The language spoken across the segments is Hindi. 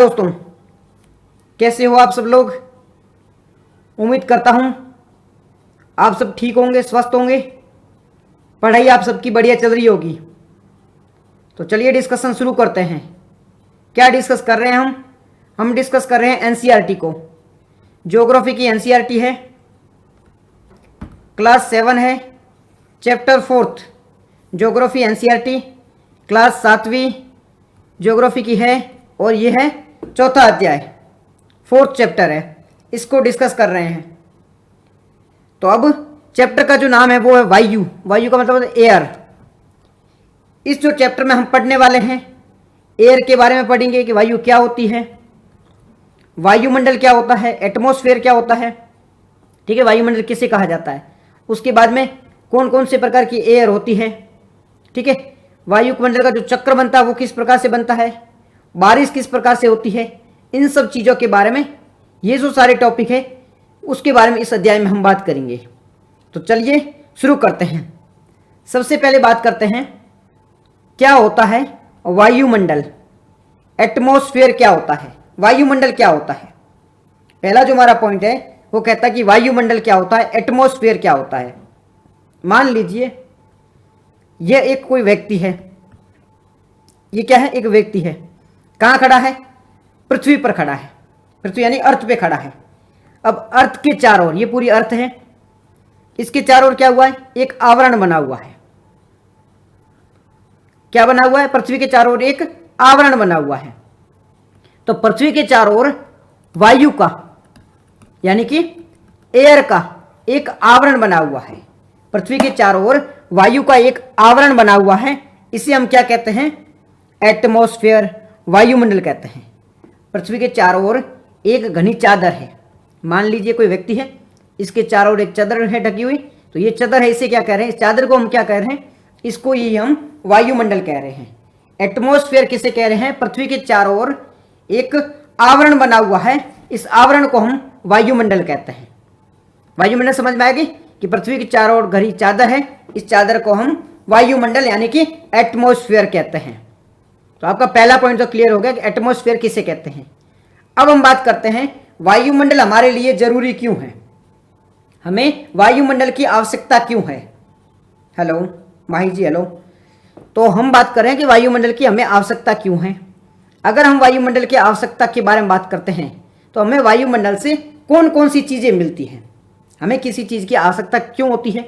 दोस्तों, कैसे हो आप सब लोग। उम्मीद करता हूं आप सब ठीक होंगे, स्वस्थ होंगे, पढ़ाई आप सबकी बढ़िया चल रही होगी। तो चलिए डिस्कशन शुरू करते हैं। क्या डिस्कस कर रहे हैं हम डिस्कस कर रहे हैं एनसीईआरटी को। ज्योग्राफी की एनसीईआरटी है, क्लास 7 है, चैप्टर 4 ज्योग्राफी एनसीईआरटी, क्लास 7वीं ज्योग्राफी की है और ये है चौथा अध्याय, 4th चैप्टर है, इसको डिस्कस कर रहे हैं। तो अब चैप्टर का जो नाम है वो है वायु। वायु का मतलब है एयर। इस जो चैप्टर में हम पढ़ने वाले हैं एयर के बारे में पढ़ेंगे कि वायु क्या होती है, वायुमंडल क्या होता है, एटमॉस्फेयर क्या होता है, ठीक है, वायुमंडल किसे कहा जाता है, उसके बाद में कौन कौन से प्रकार की एयर होती है, ठीक है, वायुमंडल का जो चक्र बनता है वो किस प्रकार से बनता है, बारिश किस प्रकार से होती है, इन सब चीज़ों के बारे में, ये जो सारे टॉपिक है उसके बारे में इस अध्याय में हम बात करेंगे। तो चलिए शुरू करते हैं। सबसे पहले बात करते हैं क्या होता है वायुमंडल, एटमॉस्फेयर क्या होता है, वायुमंडल क्या होता है। पहला जो हमारा पॉइंट है वो कहता है कि वायुमंडल क्या होता है, एटमॉस्फेयर क्या होता है। मान लीजिए यह एक कोई व्यक्ति है, ये क्या है, एक व्यक्ति है, कहाँ खड़ा है, पृथ्वी पर खड़ा है, पृथ्वी यानी अर्थ पे खड़ा है। अब अर्थ के चारों ओर, ये पूरी अर्थ है, इसके चारों ओर क्या हुआ है, एक आवरण बना हुआ है। क्या बना हुआ है, पृथ्वी के चारों ओर एक आवरण बना हुआ है। तो पृथ्वी के चारों ओर वायु का यानी कि एयर का एक आवरण बना हुआ है। पृथ्वी के चारों ओर वायु का एक आवरण बना हुआ है, इसे हम क्या कहते हैं, एटमॉस्फेयर, वायुमंडल कहते हैं। पृथ्वी के चारों ओर एक घनी चादर है। मान लीजिए कोई व्यक्ति है, इसके चारों ओर एक चादर है ढकी हुई, तो ये चादर है, इसे क्या कह रहे हैं, इस चादर को हम क्या कह रहे हैं, इसको ही हम वायुमंडल कह रहे हैं। एटमॉस्फेयर किसे कह रहे हैं, पृथ्वी के चारों ओर एक आवरण बना हुआ है, इस आवरण को हम वायुमंडल कहते हैं। वायुमंडल समझ में आएगी कि पृथ्वी के चारों ओर घनी चादर है, इस चादर को हम वायुमंडल यानी कि एटमॉस्फेयर कहते हैं। तो आपका पहला पॉइंट तो क्लियर हो गया कि एटमॉस्फेयर किसे कहते हैं। अब हम बात करते हैं वायुमंडल हमारे लिए जरूरी क्यों है, हमें वायुमंडल की आवश्यकता क्यों है। हेलो माही जी, हेलो। तो हम बात कर रहे हैं कि वायुमंडल की हमें आवश्यकता क्यों है। अगर हम वायुमंडल की आवश्यकता के बारे में बात करते हैं तो हमें वायुमंडल से कौन कौन सी चीज़ें मिलती हैं, हमें किसी चीज़ की आवश्यकता क्यों होती है,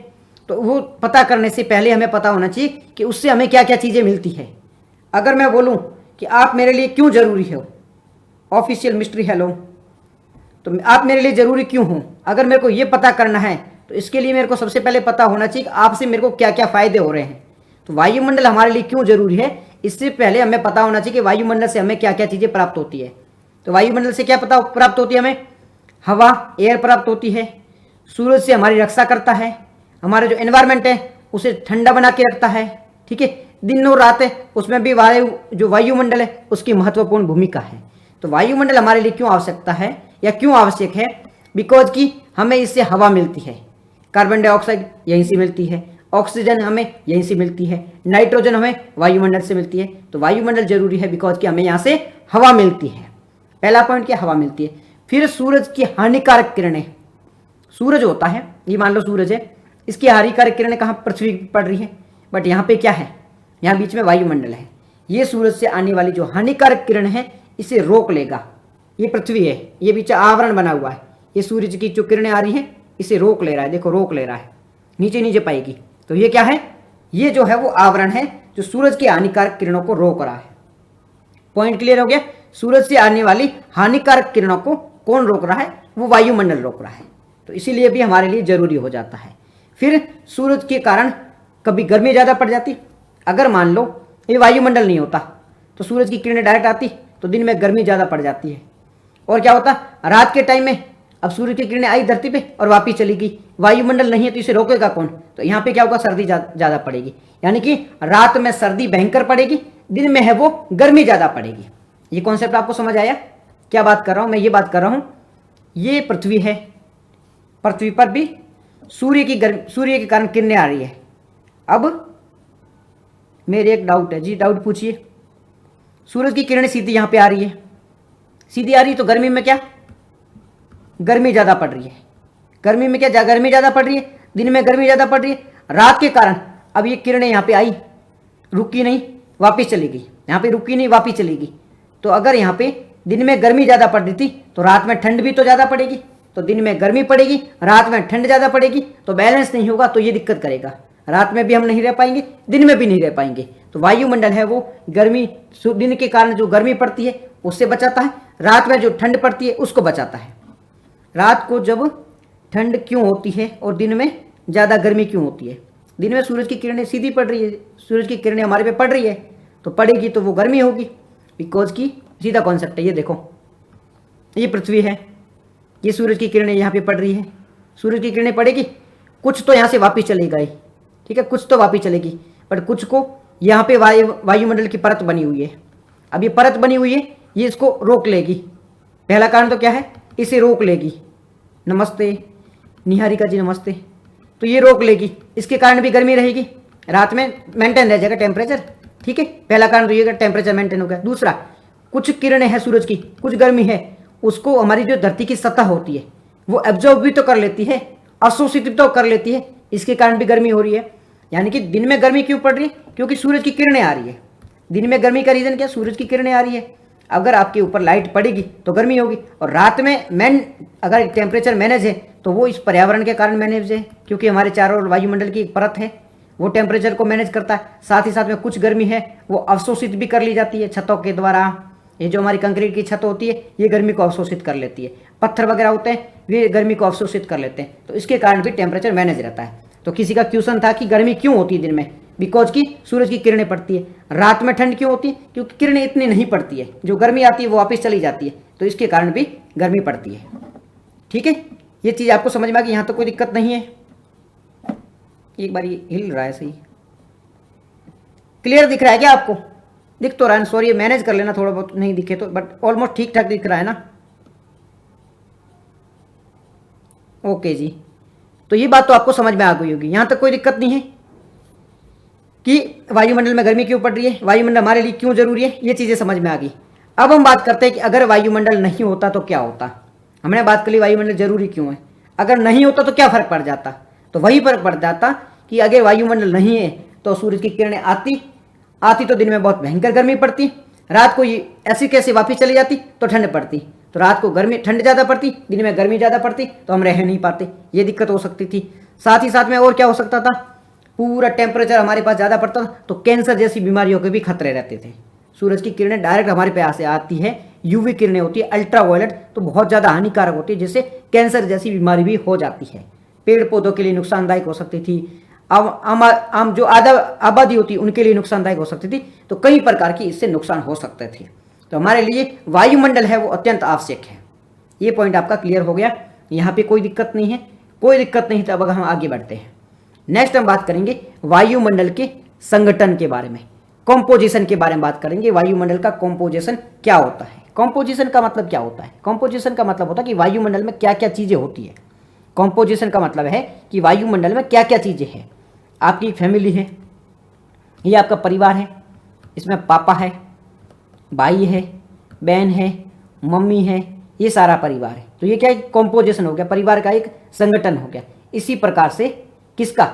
तो वो पता करने से पहले हमें पता होना चाहिए कि उससे हमें क्या क्या चीज़ें मिलती है। अगर मैं बोलूँ कि आप मेरे लिए क्यों ज़रूरी हो, ऑफिशियल मिस्ट्री हेलो, तो आप मेरे लिए ज़रूरी क्यों हो, अगर मेरे को ये पता करना है तो इसके लिए मेरे को सबसे पहले पता होना चाहिए कि आपसे मेरे को क्या क्या फ़ायदे हो रहे हैं। तो वायुमंडल हमारे लिए क्यों ज़रूरी है, इससे पहले हमें पता होना चाहिए कि वायुमंडल से हमें क्या क्या चीज़ें प्राप्त होती है। तो वायुमंडल से क्या पता प्राप्त होती है, हमें हवा, एयर प्राप्त होती है, सूरज से हमारी रक्षा करता है, हमारा जो एनवायरनमेंट है उसे ठंडा बना के रखता है, ठीक है, दिन और रात है उसमें भी जो वायुमंडल है उसकी महत्वपूर्ण भूमिका है। तो वायुमंडल हमारे लिए क्यों आवश्यकता है या क्यों आवश्यक है, बिकॉज कि हमें इससे हवा मिलती है, कार्बन डाइऑक्साइड यहीं से मिलती है, ऑक्सीजन हमें यहीं से मिलती है, नाइट्रोजन हमें वायुमंडल से मिलती है। तो वायुमंडल जरूरी है बिकॉज कि हमें यहाँ से हवा मिलती है। पहला पॉइंट क्या, हवा मिलती है। फिर सूरज की हानिकारक किरणें, सूरज होता है, ये मान लो सूरज है, इसकी हानिकारक किरणें कहाँ, पृथ्वी पर पड़ रही है, बट यहाँ पे क्या है, यहाँ बीच में वायुमंडल है, ये सूरज से आने वाली जो हानिकारक किरण है इसे रोक लेगा। ये पृथ्वी है, ये बीच आवरण बना हुआ है, ये सूरज की जो किरणें आ रही हैं इसे रोक ले रहा है, देखो रोक ले रहा है, नीचे नीचे पाएगी। तो ये क्या है, ये जो है वो आवरण है जो सूरज की हानिकारक किरणों को रोक रहा है। पॉइंट क्लियर हो गया, सूरज से आने वाली हानिकारक किरणों को कौन रोक रहा है, वो वायुमंडल रोक रहा है। तो इसीलिए भी हमारे लिए जरूरी हो जाता है। फिर सूरज के कारण कभी गर्मी ज़्यादा पड़ जाती, अगर मान लो ये वायुमंडल नहीं होता तो सूरज की किरणें डायरेक्ट आती तो दिन में गर्मी ज़्यादा पड़ जाती है। और क्या होता, रात के टाइम में अब सूरज की किरणें आई धरती पे और वापिस चली गई, वायुमंडल नहीं है तो इसे रोकेगा कौन, तो यहाँ पे क्या होगा, सर्दी ज़्यादा पड़ेगी, यानी कि रात में सर्दी भयंकर पड़ेगी, दिन में है वो गर्मी ज़्यादा पड़ेगी। ये कॉन्सेप्ट आपको समझ आया, क्या बात कर रहा हूँ मैं, ये बात कर रहा हूँ, ये पृथ्वी है, पृथ्वी पर भी सूर्य के कारण किरणें आ रही है। अब मेरे एक डाउट है जी, डाउट पूछिए। सूरज की किरणें सीधी यहाँ पे आ रही है, सीधी आ रही, तो गर्मी में क्या, गर्मी ज़्यादा पड़ रही है। गर्मी में क्या, गर्मी ज़्यादा पड़ रही है, दिन में गर्मी ज़्यादा पड़ रही है। रात के कारण अब ये किरणें यहाँ पे आई, रुकी नहीं, वापस चली गई, यहाँ पे रुकी नहीं, वापस चली गई। तो अगर यहाँ पे दिन में गर्मी ज़्यादा पड़ रही थी तो रात में ठंड भी तो ज़्यादा पड़ेगी, तो दिन में गर्मी पड़ेगी, रात में ठंड ज़्यादा पड़ेगी, तो बैलेंस नहीं होगा, तो ये दिक्कत करेगा। रात में भी हम नहीं रह पाएंगे, दिन में भी नहीं रह पाएंगे। तो वायुमंडल है वो गर्मी, दिन के कारण जो गर्मी पड़ती है उससे बचाता है, रात में जो ठंड पड़ती है उसको बचाता है। रात को जब ठंड क्यों होती है और दिन में ज़्यादा गर्मी क्यों होती है? दिन में सूरज की किरणें सीधी पड़ रही है, सूरज की किरणें हमारे पे पड़ रही है, तो पड़ेगी तो वो गर्मी होगी, बिकॉज की सीधा कॉन्सेप्ट है। ये देखो, ये पृथ्वी है, ये सूरज की किरणें यहाँ पे पड़ रही है, सूरज की किरणें पड़ेगी, कुछ तो यहाँ से वापस चली गई, ठीक है, कुछ तो वापस चलेगी, बट कुछ को यहाँ पे वायुमंडल की परत बनी हुई है। अब ये परत बनी हुई है, ये इसको रोक लेगी। पहला कारण तो क्या है, इसे रोक लेगी। नमस्ते निहारिका जी, नमस्ते। तो ये रोक लेगी, इसके कारण भी गर्मी रहेगी, रात में मेंटेन रह जाएगा टेम्परेचर, ठीक है। पहला कारण तो ये टेम्परेचर मेंटेन हो गया। दूसरा, कुछ किरणें हैं सूरज की, कुछ गर्मी है, उसको हमारी जो धरती की सतह होती है वो एब्जॉर्ब भी तो कर लेती है, अवशोषित भी तो कर लेती है, इसके कारण भी गर्मी हो रही है। यानी कि दिन में गर्मी क्यों पड़ रही है, क्योंकि सूरज की किरणें आ रही है। दिन में गर्मी का रीज़न क्या, सूरज की किरणें आ रही है। अगर आपके ऊपर लाइट पड़ेगी तो गर्मी होगी, और रात में अगर टेम्परेचर मैनेज है तो वो इस पर्यावरण के कारण मैनेज है, क्योंकि हमारे चारों ओर वायुमंडल की एक परत है, वो टेम्परेचर को मैनेज करता है। साथ ही साथ में कुछ गर्मी है वो अवशोषित भी कर ली जाती है छतों के द्वारा। ये जो हमारी कंक्रीट की छत होती है ये गर्मी को अवशोषित कर लेती है, पत्थर वगैरह होते हैं वे गर्मी को अवशोषित कर लेते हैं, तो इसके कारण भी टेम्परेचर मैनेज रहता है। तो किसी का क्वेश्चन था कि गर्मी क्यों होती है दिन में, बिकॉज की सूरज की किरणें पड़ती है। रात में ठंड क्यों होती है, क्योंकि किरणें इतनी नहीं पड़ती है, जो गर्मी आती है वो वापस चली जाती है, तो इसके कारण भी गर्मी पड़ती है। ठीक है, ये चीज़ आपको समझ में आ गई, यहाँ तो कोई दिक्कत नहीं है। एक बार ये हिल रहा है, सही क्लियर दिख रहा है क्या आपको? दिख तो रहा है, सॉरी मैनेज कर लेना थोड़ा बहुत, नहीं दिखे तो, बट ऑलमोस्ट ठीक ठाक दिख रहा है ना। ओके जी, तो ये बात तो आपको समझ में आ गई होगी, यहाँ तक कोई दिक्कत नहीं है कि वायुमंडल में गर्मी क्यों पड़ रही है, वायुमंडल हमारे लिए क्यों जरूरी है, ये चीज़ें समझ में आ गई। अब हम बात करते हैं कि अगर वायुमंडल नहीं होता तो क्या होता। हमने बात कर ली वायुमंडल जरूरी क्यों है, अगर नहीं होता तो क्या फर्क पड़ जाता। तो वही फर्क पड़ जाता कि अगर वायुमंडल नहीं है तो सूरज की किरणें आती तो दिन में बहुत भयंकर गर्मी पड़ती, रात को ये ऐसी कैसे वापस चली जाती तो ठंड पड़ती, तो रात को गर्मी ठंड ज़्यादा पड़ती, दिन में गर्मी ज़्यादा पड़ती, तो हम रह नहीं पाते, ये दिक्कत हो सकती थी। साथ ही साथ में और क्या हो सकता था, पूरा टेम्परेचर हमारे पास ज़्यादा पड़ता था तो कैंसर जैसी बीमारियों के भी खतरे रहते थे। सूरज की किरणें डायरेक्ट हमारे पास से आती है, यूवी किरणें होती है, अल्ट्रावायलेट, तो बहुत ज़्यादा हानिकारक होती है, जिससे कैंसर जैसी बीमारी भी हो जाती है। पेड़ पौधों के लिए नुकसानदायक हो सकती थी, आम जो आबादी होती उनके लिए नुकसानदायक हो सकती थी, तो कई प्रकार की इससे नुकसान हो सकते थे। तो हमारे लिए वायुमंडल है वो अत्यंत आवश्यक है। ये पॉइंट आपका क्लियर हो गया, यहाँ पे कोई दिक्कत नहीं है, कोई दिक्कत नहीं। तो अब हम आगे बढ़ते हैं, नेक्स्ट हम बात करेंगे वायुमंडल के संगठन के बारे में, कॉम्पोजिशन के बारे में बात करेंगे। वायुमंडल का कॉम्पोजिशन क्या होता है, कॉम्पोजिशन का मतलब क्या होता है? कॉम्पोजिशन का मतलब होता है कि वायुमंडल में क्या क्या चीज़ें होती है। कॉम्पोजिशन का मतलब है कि वायुमंडल में क्या क्या चीज़ें हैं। आपकी फैमिली है, ये आपका परिवार है, इसमें पापा है, भाई है, बहन है, मम्मी है, ये सारा परिवार है। तो ये क्या है, कॉम्पोजिशन हो गया, परिवार का एक संगठन हो गया। इसी प्रकार से किसका,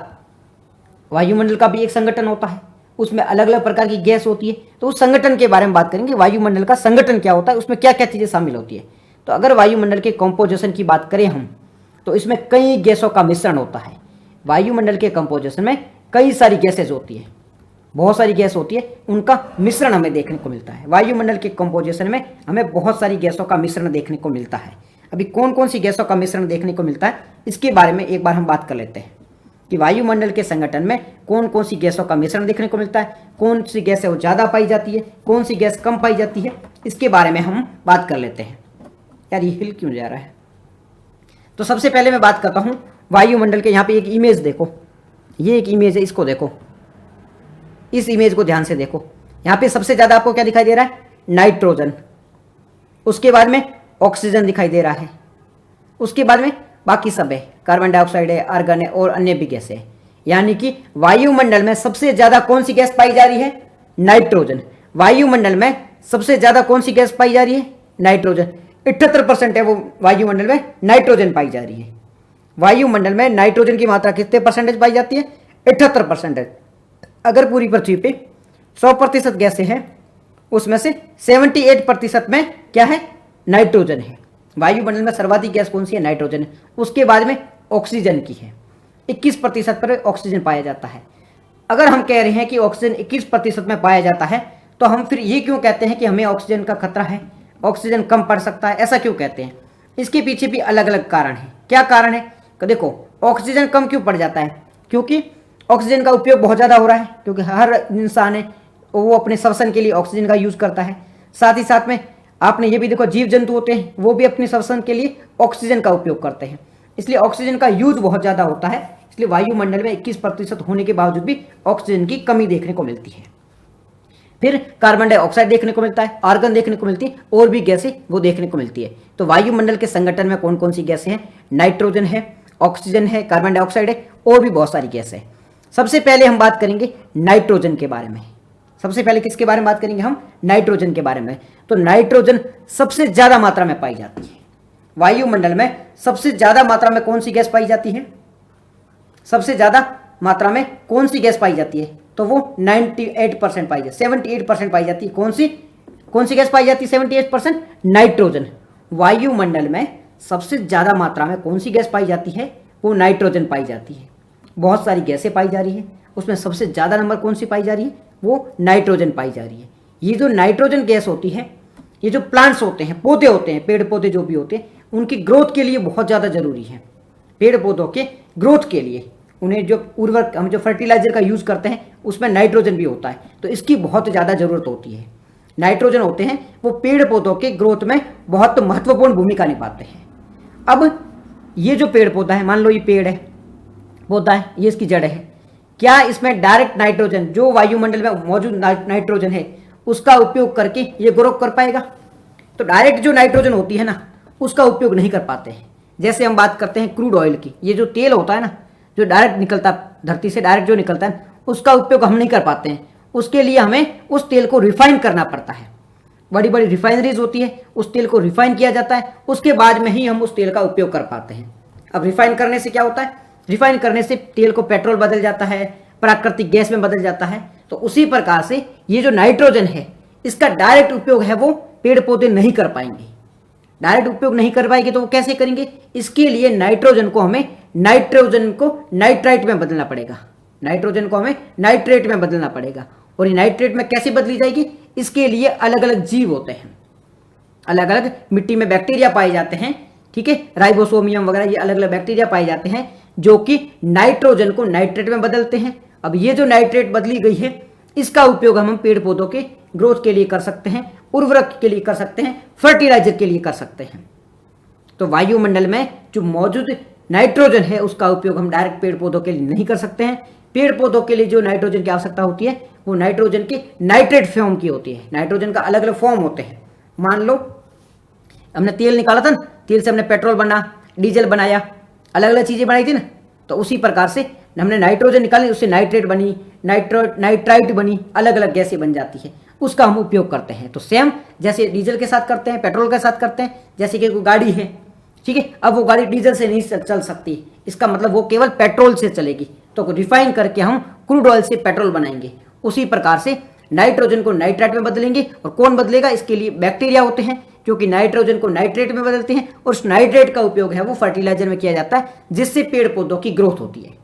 वायुमंडल का भी एक संगठन होता है, उसमें अलग अलग प्रकार की गैस होती है। तो उस संगठन के बारे में बात करेंगे, वायुमंडल का संगठन क्या होता है, उसमें क्या क्या चीज़ें शामिल होती है। तो अगर वायुमंडल के कॉम्पोजिशन की बात करें हम, तो इसमें कई गैसों का मिश्रण होता है। वायुमंडल के कंपोजिशन में कई सारी गैसेज होती है, बहुत सारी गैस होती है, उनका मिश्रण हमें देखने को मिलता है। वायुमंडल के कंपोजिशन में हमें बहुत सारी गैसों का मिश्रण देखने को मिलता है। अभी कौन कौन सी गैसों का मिश्रण देखने को मिलता है, इसके बारे में एक बार हम बात कर लेते हैं कि वायुमंडल के संगठन में कौन कौन सी गैसों का मिश्रण देखने को मिलता है, कौन सी गैस है वो ज़्यादा पाई जाती है, कौन सी गैस कम पाई जाती है, इसके बारे में हम बात कर लेते हैं। यार ये हिल क्यों जा रहा है? तो सबसे पहले मैं बात करता हूँ वायुमंडल के। यहाँ पे एक इमेज देखो, ये एक इमेज है, इसको देखो, इस इमेज को ध्यान से देखो। यहाँ पे सबसे ज़्यादा आपको क्या दिखाई दे रहा है, नाइट्रोजन, उसके बाद में ऑक्सीजन दिखाई दे रहा है, उसके बाद में बाकी सब है, कार्बन डाइऑक्साइड है, आर्गन है और अन्य भी गैसें है। यानी कि वायुमंडल में सबसे ज़्यादा कौन सी गैस पाई जा रही है, नाइट्रोजन। वायुमंडल में सबसे ज़्यादा कौन सी गैस पाई जा रही है, नाइट्रोजन, 78% है वो वायुमंडल में नाइट्रोजन पाई जा रही है। वायुमंडल में नाइट्रोजन की मात्रा कितने परसेंटेज पाई जाती है? 78%। अगर पूरी पृथ्वी पे 100% गैसें हैं, उसमें से 78% में क्या है? नाइट्रोजन है। वायुमंडल में सर्वाधिक गैस कौन सी है? नाइट्रोजन है। उसके बाद में ऑक्सीजन की है, 21% पर ऑक्सीजन पाया जाता है। अगर हम कह रहे हैं कि ऑक्सीजन 21% में पाया जाता है, तो हम फिर ये क्यों कहते हैं कि हमें ऑक्सीजन का खतरा है, ऑक्सीजन कम पड़ सकता है, ऐसा क्यों कहते हैं? इसके पीछे भी अलग अलग कारण है। क्या कारण है? तो देखो, ऑक्सीजन कम क्यों पड़ जाता है? क्योंकि ऑक्सीजन का उपयोग बहुत ज़्यादा हो रहा है, क्योंकि हर इंसान है वो अपने श्वसन के लिए ऑक्सीजन का यूज करता है। साथ ही साथ में आपने ये भी देखो, जीव जंतु होते हैं वो भी अपने श्वसन के लिए ऑक्सीजन का उपयोग करते हैं, इसलिए ऑक्सीजन का यूज बहुत ज़्यादा होता है। इसलिए वायुमंडल में 21% होने के बावजूद भी ऑक्सीजन की कमी देखने को मिलती है। फिर कार्बन डाइऑक्साइड देखने को मिलता है, आर्गन देखने को मिलती है, और भी गैसें वो देखने को मिलती है। तो वायुमंडल के संगठन में कौन कौन सी गैसें हैं? नाइट्रोजन है, ऑक्सीजन है, कार्बन डाइऑक्साइड है, और भी बहुत सारी गैसें हैं। सबसे पहले हम बात करेंगे नाइट्रोजन के बारे में। सबसे पहले किसके बारे में बात करेंगे हम? नाइट्रोजन के बारे में। तो नाइट्रोजन सबसे ज्यादा मात्रा में पाई जाती है वायुमंडल में। सबसे ज्यादा मात्रा में कौन सी गैस पाई जाती है? सबसे ज्यादा मात्रा में कौन सी गैस पाई जाती है? तो वो 98% पाई जाती है, 78% पाई जाती है। कौन सी गैस पाई जाती है? 78%, नाइट्रोजन। वायुमंडल में सबसे ज्यादा मात्रा में कौन सी गैस पाई जाती है? वो नाइट्रोजन पाई जाती है। बहुत सारी गैसें पाई जा रही है, उसमें सबसे ज्यादा नंबर कौन सी पाई जा रही है? वो नाइट्रोजन पाई जा रही है। ये जो नाइट्रोजन गैस होती है, ये जो प्लांट्स होते हैं, पौधे होते हैं, पेड़ पौधे जो भी होते हैं, उनकी ग्रोथ के लिए बहुत ज़्यादा जरूरी है। पेड़ पौधों के ग्रोथ के लिए उन्हें जो उर्वरक, हम जो फर्टिलाइजर का यूज़ करते हैं, उसमें नाइट्रोजन भी होता है, तो इसकी बहुत ज़्यादा ज़रूरत होती है। नाइट्रोजन होते हैं वो पेड़ पौधों के ग्रोथ में बहुत महत्वपूर्ण भूमिका निभाते हैं। अब ये जो पेड़ पौधा है, मान लो ये पेड़ है, पौधा है, ये इसकी जड़ है, क्या इसमें डायरेक्ट नाइट्रोजन, जो वायुमंडल में मौजूद नाइट्रोजन है, उसका उपयोग करके ये ग्रो कर पाएगा? तो डायरेक्ट जो नाइट्रोजन होती है ना, उसका उपयोग नहीं कर पाते हैं। जैसे हम बात करते हैं क्रूड ऑयल की, ये जो तेल होता है ना, जो डायरेक्ट निकलता धरती से, डायरेक्ट जो निकलता है, उसका उपयोग हम नहीं कर पाते हैं। उसके लिए हमें उस तेल को रिफाइन करना पड़ता है। बड़ी बड़ी रिफाइनरीज होती है, उस तेल को रिफाइन किया जाता है, उसके बाद में ही हम उस तेल का उपयोग कर पाते हैं। अब रिफाइन करने से क्या होता है? रिफाइन करने से तेल को पेट्रोल बदल जाता है, प्राकृतिक गैस में बदल जाता है। तो उसी प्रकार से ये जो नाइट्रोजन है, इसका डायरेक्ट उपयोग है वो पेड़ पौधे नहीं कर पाएंगे। डायरेक्ट उपयोग नहीं कर पाएंगे तो वो कैसे करेंगे? इसके लिए नाइट्रोजन को नाइट्राइट में बदलना पड़ेगा। नाइट्रोजन को हमें नाइट्रेट में बदलना पड़ेगा। और ये नाइट्रेट में कैसे बदली जाएगी? इसके लिए अलग अलग जीव होते हैं, अलग अलग मिट्टी में बैक्टीरिया पाए जाते हैं, ठीक है, राइबोसोमियम वगैरह, ये अलग अलग बैक्टीरिया पाए जाते हैं जो कि नाइट्रोजन को नाइट्रेट में बदलते हैं। अब ये जो नाइट्रेट बदली गई है, इसका उपयोग हम पेड़ पौधों के ग्रोथ के लिए कर सकते हैं, उर्वरक के लिए कर सकते हैं, फर्टिलाइजर के लिए कर सकते हैं। तो वायुमंडल में जो मौजूद नाइट्रोजन है, उसका उपयोग हम डायरेक्ट पेड़ पौधों के लिए नहीं कर सकते हैं। पेड़ पौधों के लिए जो नाइट्रोजन की आवश्यकता होती है, वो नाइट्रोजन की नाइट्रेट फॉर्म की होती है। नाइट्रोजन का अलग अलग फॉर्म होते हैं। मान लो हमने तेल निकाला था ना, तेल से हमने पेट्रोल बना, डीजल बनाया, अलग अलग चीजें बनाई थी ना, तो उसी प्रकार से हमने नाइट्रोजन निकाली, उससे नाइट्रेट बनी, नाइट्राइट बनी, अलग अलग गैसें बन जाती है, उसका हम उपयोग करते हैं। तो सेम जैसे डीजल के साथ करते हैं, पेट्रोल के साथ करते हैं। जैसे कि कोई गाड़ी है, ठीक है, अब वो गाड़ी डीजल से नहीं चल सकती, इसका मतलब वो केवल पेट्रोल से चलेगी, तो रिफाइन करके हम क्रूड ऑयल से पेट्रोल बनाएंगे। उसी प्रकार से नाइट्रोजन को नाइट्राइट में बदलेंगे। और कौन बदलेगा? इसके लिए बैक्टीरिया होते हैं जो कि नाइट्रोजन को नाइट्रेट में बदलते हैं, और उस नाइट्रेट का उपयोग है वो फर्टिलाइजर में किया जाता है, जिससे पेड़ पौधों की ग्रोथ होती है।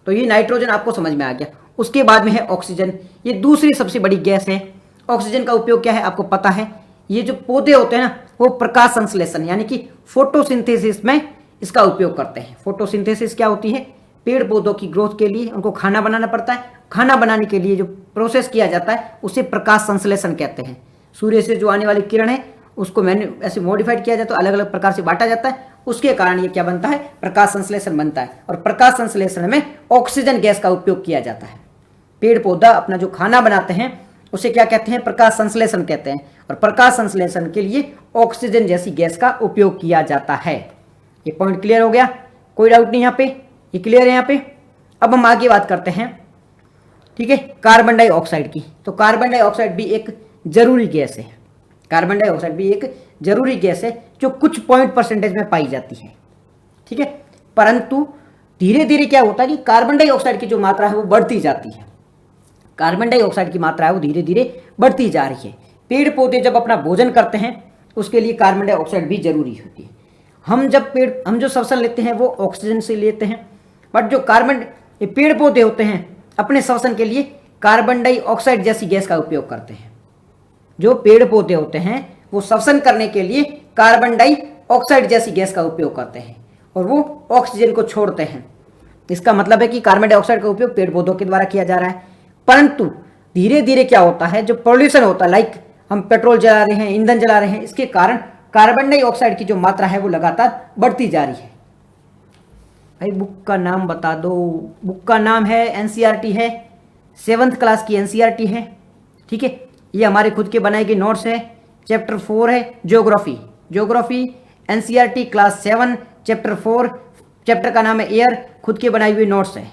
तो ये नाइट्रोजन आपको समझ में आ गया। उसके बाद में है ऑक्सीजन, ये दूसरी सबसे बड़ी गैस है। ऑक्सीजन का उपयोग क्या है आपको पता है? ये जो पौधे होते हैं ना, वो प्रकाश संश्लेषण यानी कि फोटोसिंथेसिस में इसका उपयोग करते हैं। फोटोसिंथेसिस क्या होती है? पेड़ पौधों की ग्रोथ के लिए उनको खाना बनाना पड़ता है। खाना बनाने के लिए जो प्रोसेस किया जाता है उसे प्रकाश संश्लेषण कहते हैं। सूर्य से जो आने वाली किरण है उसको मैंने ऐसे मॉडिफाइड किया जाता है, अलग अलग प्रकार से बांटा जाता है, उसके कारण ये क्या बनता है? प्रकाश संश्लेषण बनता है। और प्रकाश संश्लेषण में ऑक्सीजन गैस का उपयोग किया जाता है। पेड़ पौधा अपना जो खाना बनाते हैं उसे क्या कहते हैं? प्रकाश संश्लेषण कहते हैं। और प्रकाश संश्लेषण के लिए ऑक्सीजन जैसी गैस का उपयोग किया जाता है। ये पॉइंट क्लियर हो गया? कोई डाउट नहीं यहाँ पे? ये क्लियर है यहाँ पे? अब हम आगे बात करते हैं, ठीक है, कार्बन डाइऑक्साइड की। तो कार्बन डाइऑक्साइड भी एक जरूरी गैस है। कार्बन डाइऑक्साइड भी एक जरूरी गैस है जो कुछ % में पाई जाती है, ठीक है। परंतु धीरे धीरे क्या होता है कि कार्बन डाइऑक्साइड की जो मात्रा है वो बढ़ती जाती है, कार्बन डाइऑक्साइड की मात्रा है वो धीरे धीरे बढ़ती जा रही है। पेड़ पौधे जब अपना भोजन करते हैं उसके लिए कार्बन डाइऑक्साइड भी जरूरी होती है। हम जो श्वसन लेते हैं वो ऑक्सीजन से लेते हैं, बट जो पेड़ पौधे होते हैं अपने श्वसन के लिए कार्बन डाइऑक्साइड जैसी गैस का उपयोग करते हैं। जो पेड़ पौधे होते हैं वो श्वसन करने के लिए कार्बन डाइऑक्साइड जैसी गैस का उपयोग करते हैं और वो ऑक्सीजन को छोड़ते हैं। इसका मतलब है कि कार्बन डाइऑक्साइड का उपयोग पेड़ पौधों के द्वारा किया जा रहा है। परंतु धीरे धीरे क्या होता है, जो पोल्यूशन होता है, लाइक हम पेट्रोल जला रहे हैं, ईंधन जला रहे हैं, इसके कारण कार्बन डाइऑक्साइड की जो मात्रा है वो लगातार बढ़ती जा रही है। भाई बुक का नाम बता दो। बुक का नाम है एनसीईआरटी है, 7th क्लास की एनसीईआरटी है, ठीक है। ये हमारे खुद के बनाए गए नोट्स है। चैप्टर 4 है geography NCERT class 7 chapter 4, chapter का नाम है एयर। खुद के बनाए हुए नोट्स है,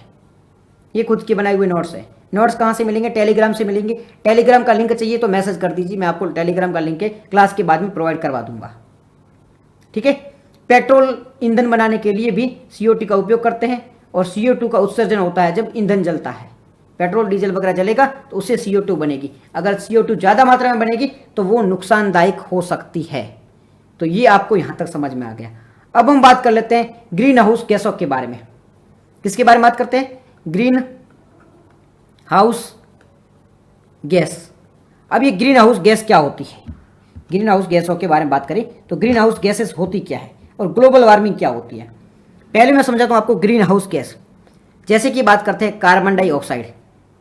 ये खुद के बनाए हुए नोट्स है। नोट्स कहाँ से मिलेंगे? टेलीग्राम से मिलेंगे। टेलीग्राम का लिंक चाहिए तो मैसेज कर दीजिए, मैं आपको टेलीग्राम का लिंक क्लास के बाद में प्रोवाइड करवा दूंगा, ठीक है। पेट्रोल ईंधन बनाने के लिए भी CO2 का उपयोग करते हैं और CO2 का उत्सर्जन होता है जब ईंधन जलता है। पेट्रोल डीजल वगैरह जलेगा तो उससे CO2 बनेगी। अगर CO2 ज़्यादा मात्रा में बनेगी तो वो नुकसानदायक हो सकती है। तो ये आपको यहाँ तक समझ में आ गया। अब हम बात कर लेते हैं ग्रीन हाउस गैसों के बारे में। किसके बारे में बात करते हैं? Green house gas. अब ये ग्रीन हाउस गैस क्या होती है? ग्रीन हाउस गैसों के बारे में बात करें तो ग्रीन हाउस गैसेस होती क्या है और ग्लोबल वार्मिंग क्या होती है। पहले मैं समझाता हूँ आपको ग्रीन हाउस गैस। जैसे कि बात करते हैं कार्बन डाइऑक्साइड।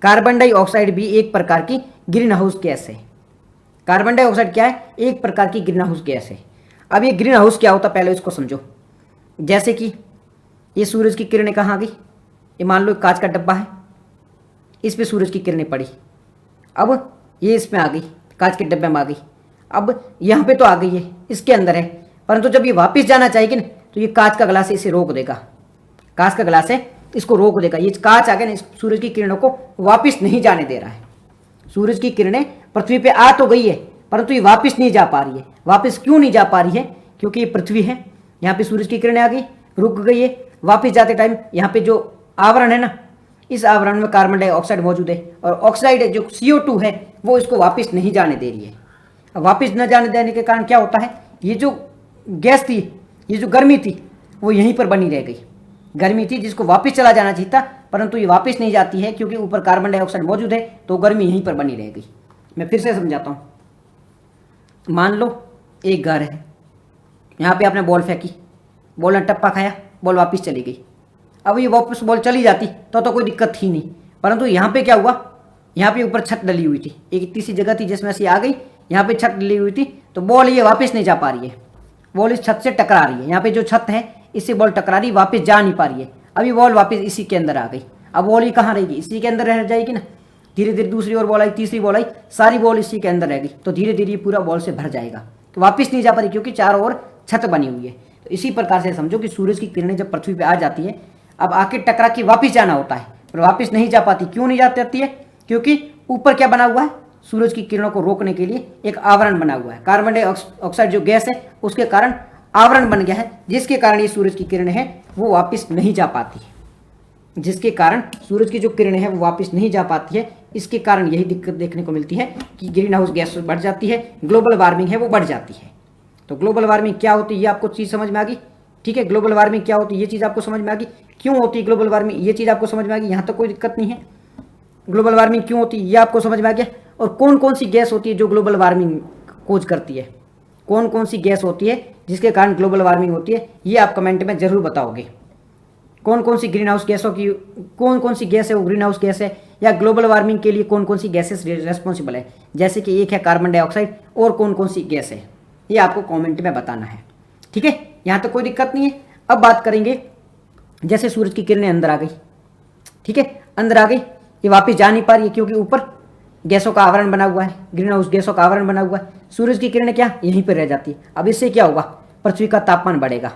कार्बन डाइऑक्साइड भी एक प्रकार की ग्रीन हाउस गैस है। कार्बन डाइऑक्साइड क्या है? एक प्रकार की ग्रीन हाउस गैस है। अब ये ग्रीन हाउस क्या होता है पहले इसको समझो। जैसे कि ये सूरज की किरणें कहाँ आ गई? ये मान लो कांच का डब्बा है, इस पे सूरज की किरणें पड़ी, अब ये इसमें आ गई, कांच के डब्बे में आ गई, अब यहाँ पे तो आ गई है, इसके अंदर है, परंतु जब ये वापस जाना चाहेगी ना तो ये कांच का ग्लास इसे रोक देगा। कांच का ग्लास है इसको रोक देगा। ये कांच आ गया ना, सूरज की किरणों को वापस नहीं जाने दे रहा है। सूरज की किरणें पृथ्वी पे आ तो गई है परंतु ये वापस नहीं जा पा रही है। वापस क्यों नहीं जा पा रही है? क्योंकि ये पृथ्वी है, यहाँ पे सूरज की किरणें आ गई, रुक गई है। वापस जाते टाइम यहाँ पे जो आवरण है ना, इस आवरण में कार्बन डाइऑक्साइड मौजूद है और ऑक्साइड जो CO2 है वो इसको वापस नहीं जाने दे रही है। अब वापस न जाने देने के कारण क्या होता है, ये जो गैस थी, ये जो गर्मी थी वो यहीं पर बनी रह गई। गर्मी थी जिसको वापस चला जाना चाहिए था परंतु ये वापस नहीं जाती है क्योंकि ऊपर कार्बन डाइऑक्साइड मौजूद है, तो गर्मी यहीं पर बनी रह गई। मैं फिर से समझाता हूँ। मान लो एक घर है, यहाँ पे आपने बॉल फेंकी, बॉल ने टप्पा खाया, बॉल वापस चली गई। अब ये वापस बॉल चली जाती तो कोई दिक्कत थी नहीं, परंतु यहाँ पे क्या हुआ, यहाँ पे ऊपर छत डली हुई थी, एक इतनी सी जगह थी जिसमें से आ गई, यहाँ पे छत डली हुई थी, तो बॉल ये वापस नहीं जा पा रही है, बॉल इस छत से टकरा रही है। यहाँ पे जो छत है इससे बॉल टकरा रही, वापस जा नहीं पा रही है। अभी बॉल वापस इसी के अंदर आ गई। अब बॉल ही कहाँ रहेगी? इसी के अंदर रह जाएगी ना। धीरे धीरे दूसरी और बॉल आई, तीसरी बॉल आई, सारी बॉल इसी के अंदर रहेगी, तो धीरे धीरे पूरा बॉल से भर जाएगा, तो वापस नहीं जा पा रही क्योंकि चारों ओर छत बनी हुई है। तो इसी प्रकार से समझो कि सूरज की किरणें जब पृथ्वी पर आ जाती है, अब आके टकरा के वापस जाना होता है, पर वापस नहीं जा पाती। क्यों नहीं जाती है? क्योंकि ऊपर क्या बना हुआ है, सूरज की किरणों को रोकने के लिए एक आवरण बना हुआ है। कार्बन डाइऑक्साइड जो गैस है उसके कारण आवरण बन गया है, जिसके कारण ये सूरज की किरणें हैं वो वापस नहीं जा पाती है। जिसके कारण सूरज की जो किरणें हैं वो वापस नहीं जा पाती है। इसके कारण यही दिक्कत देखने को मिलती है कि ग्रीन हाउस गैस बढ़ जाती है, ग्लोबल वार्मिंग है वो बढ़ जाती है। तो ग्लोबल वार्मिंग क्या होती है ये आपको चीज़ समझ में आ गई, ठीक है। ग्लोबल वार्मिंग क्या होती है ये चीज़ आपको समझ में आ गई, क्यों होती है ग्लोबल वार्मिंग ये चीज़ आपको समझ में आ गई, यहाँ तक कोई दिक्कत नहीं है। ग्लोबल वार्मिंग क्यों होती है ये आपको समझ में आ गया। और कौन कौन सी गैस होती है जो ग्लोबल वार्मिंग खोज करती है, कौन कौन सी गैस होती है जिसके कारण ग्लोबल वार्मिंग होती है, ये आप कमेंट में जरूर बताओगे। कौन कौन सी ग्रीन हाउस गैसों की, कौन कौन सी गैस है वो ग्रीन हाउस गैस है, या ग्लोबल वार्मिंग के लिए कौन कौन सी गैसेस रेस्पॉन्सिबल है। जैसे कि एक है कार्बन डाइऑक्साइड, और कौन कौन सी गैस है ये आपको कमेंट में बताना है, ठीक है। यहाँ तो कोई दिक्कत नहीं है। अब बात करेंगे, जैसे सूरज की किरणें अंदर आ गई, ठीक है, अंदर आ गई, ये वापस जा नहीं पा रही है क्योंकि ऊपर गैसों का आवरण बना हुआ है, ग्रीन हाउस गैसों का आवरण बना हुआ है। सूरज की किरणें क्या यहीं पर रह जाती है। अब इससे क्या होगा, पृथ्वी का तापमान बढ़ेगा।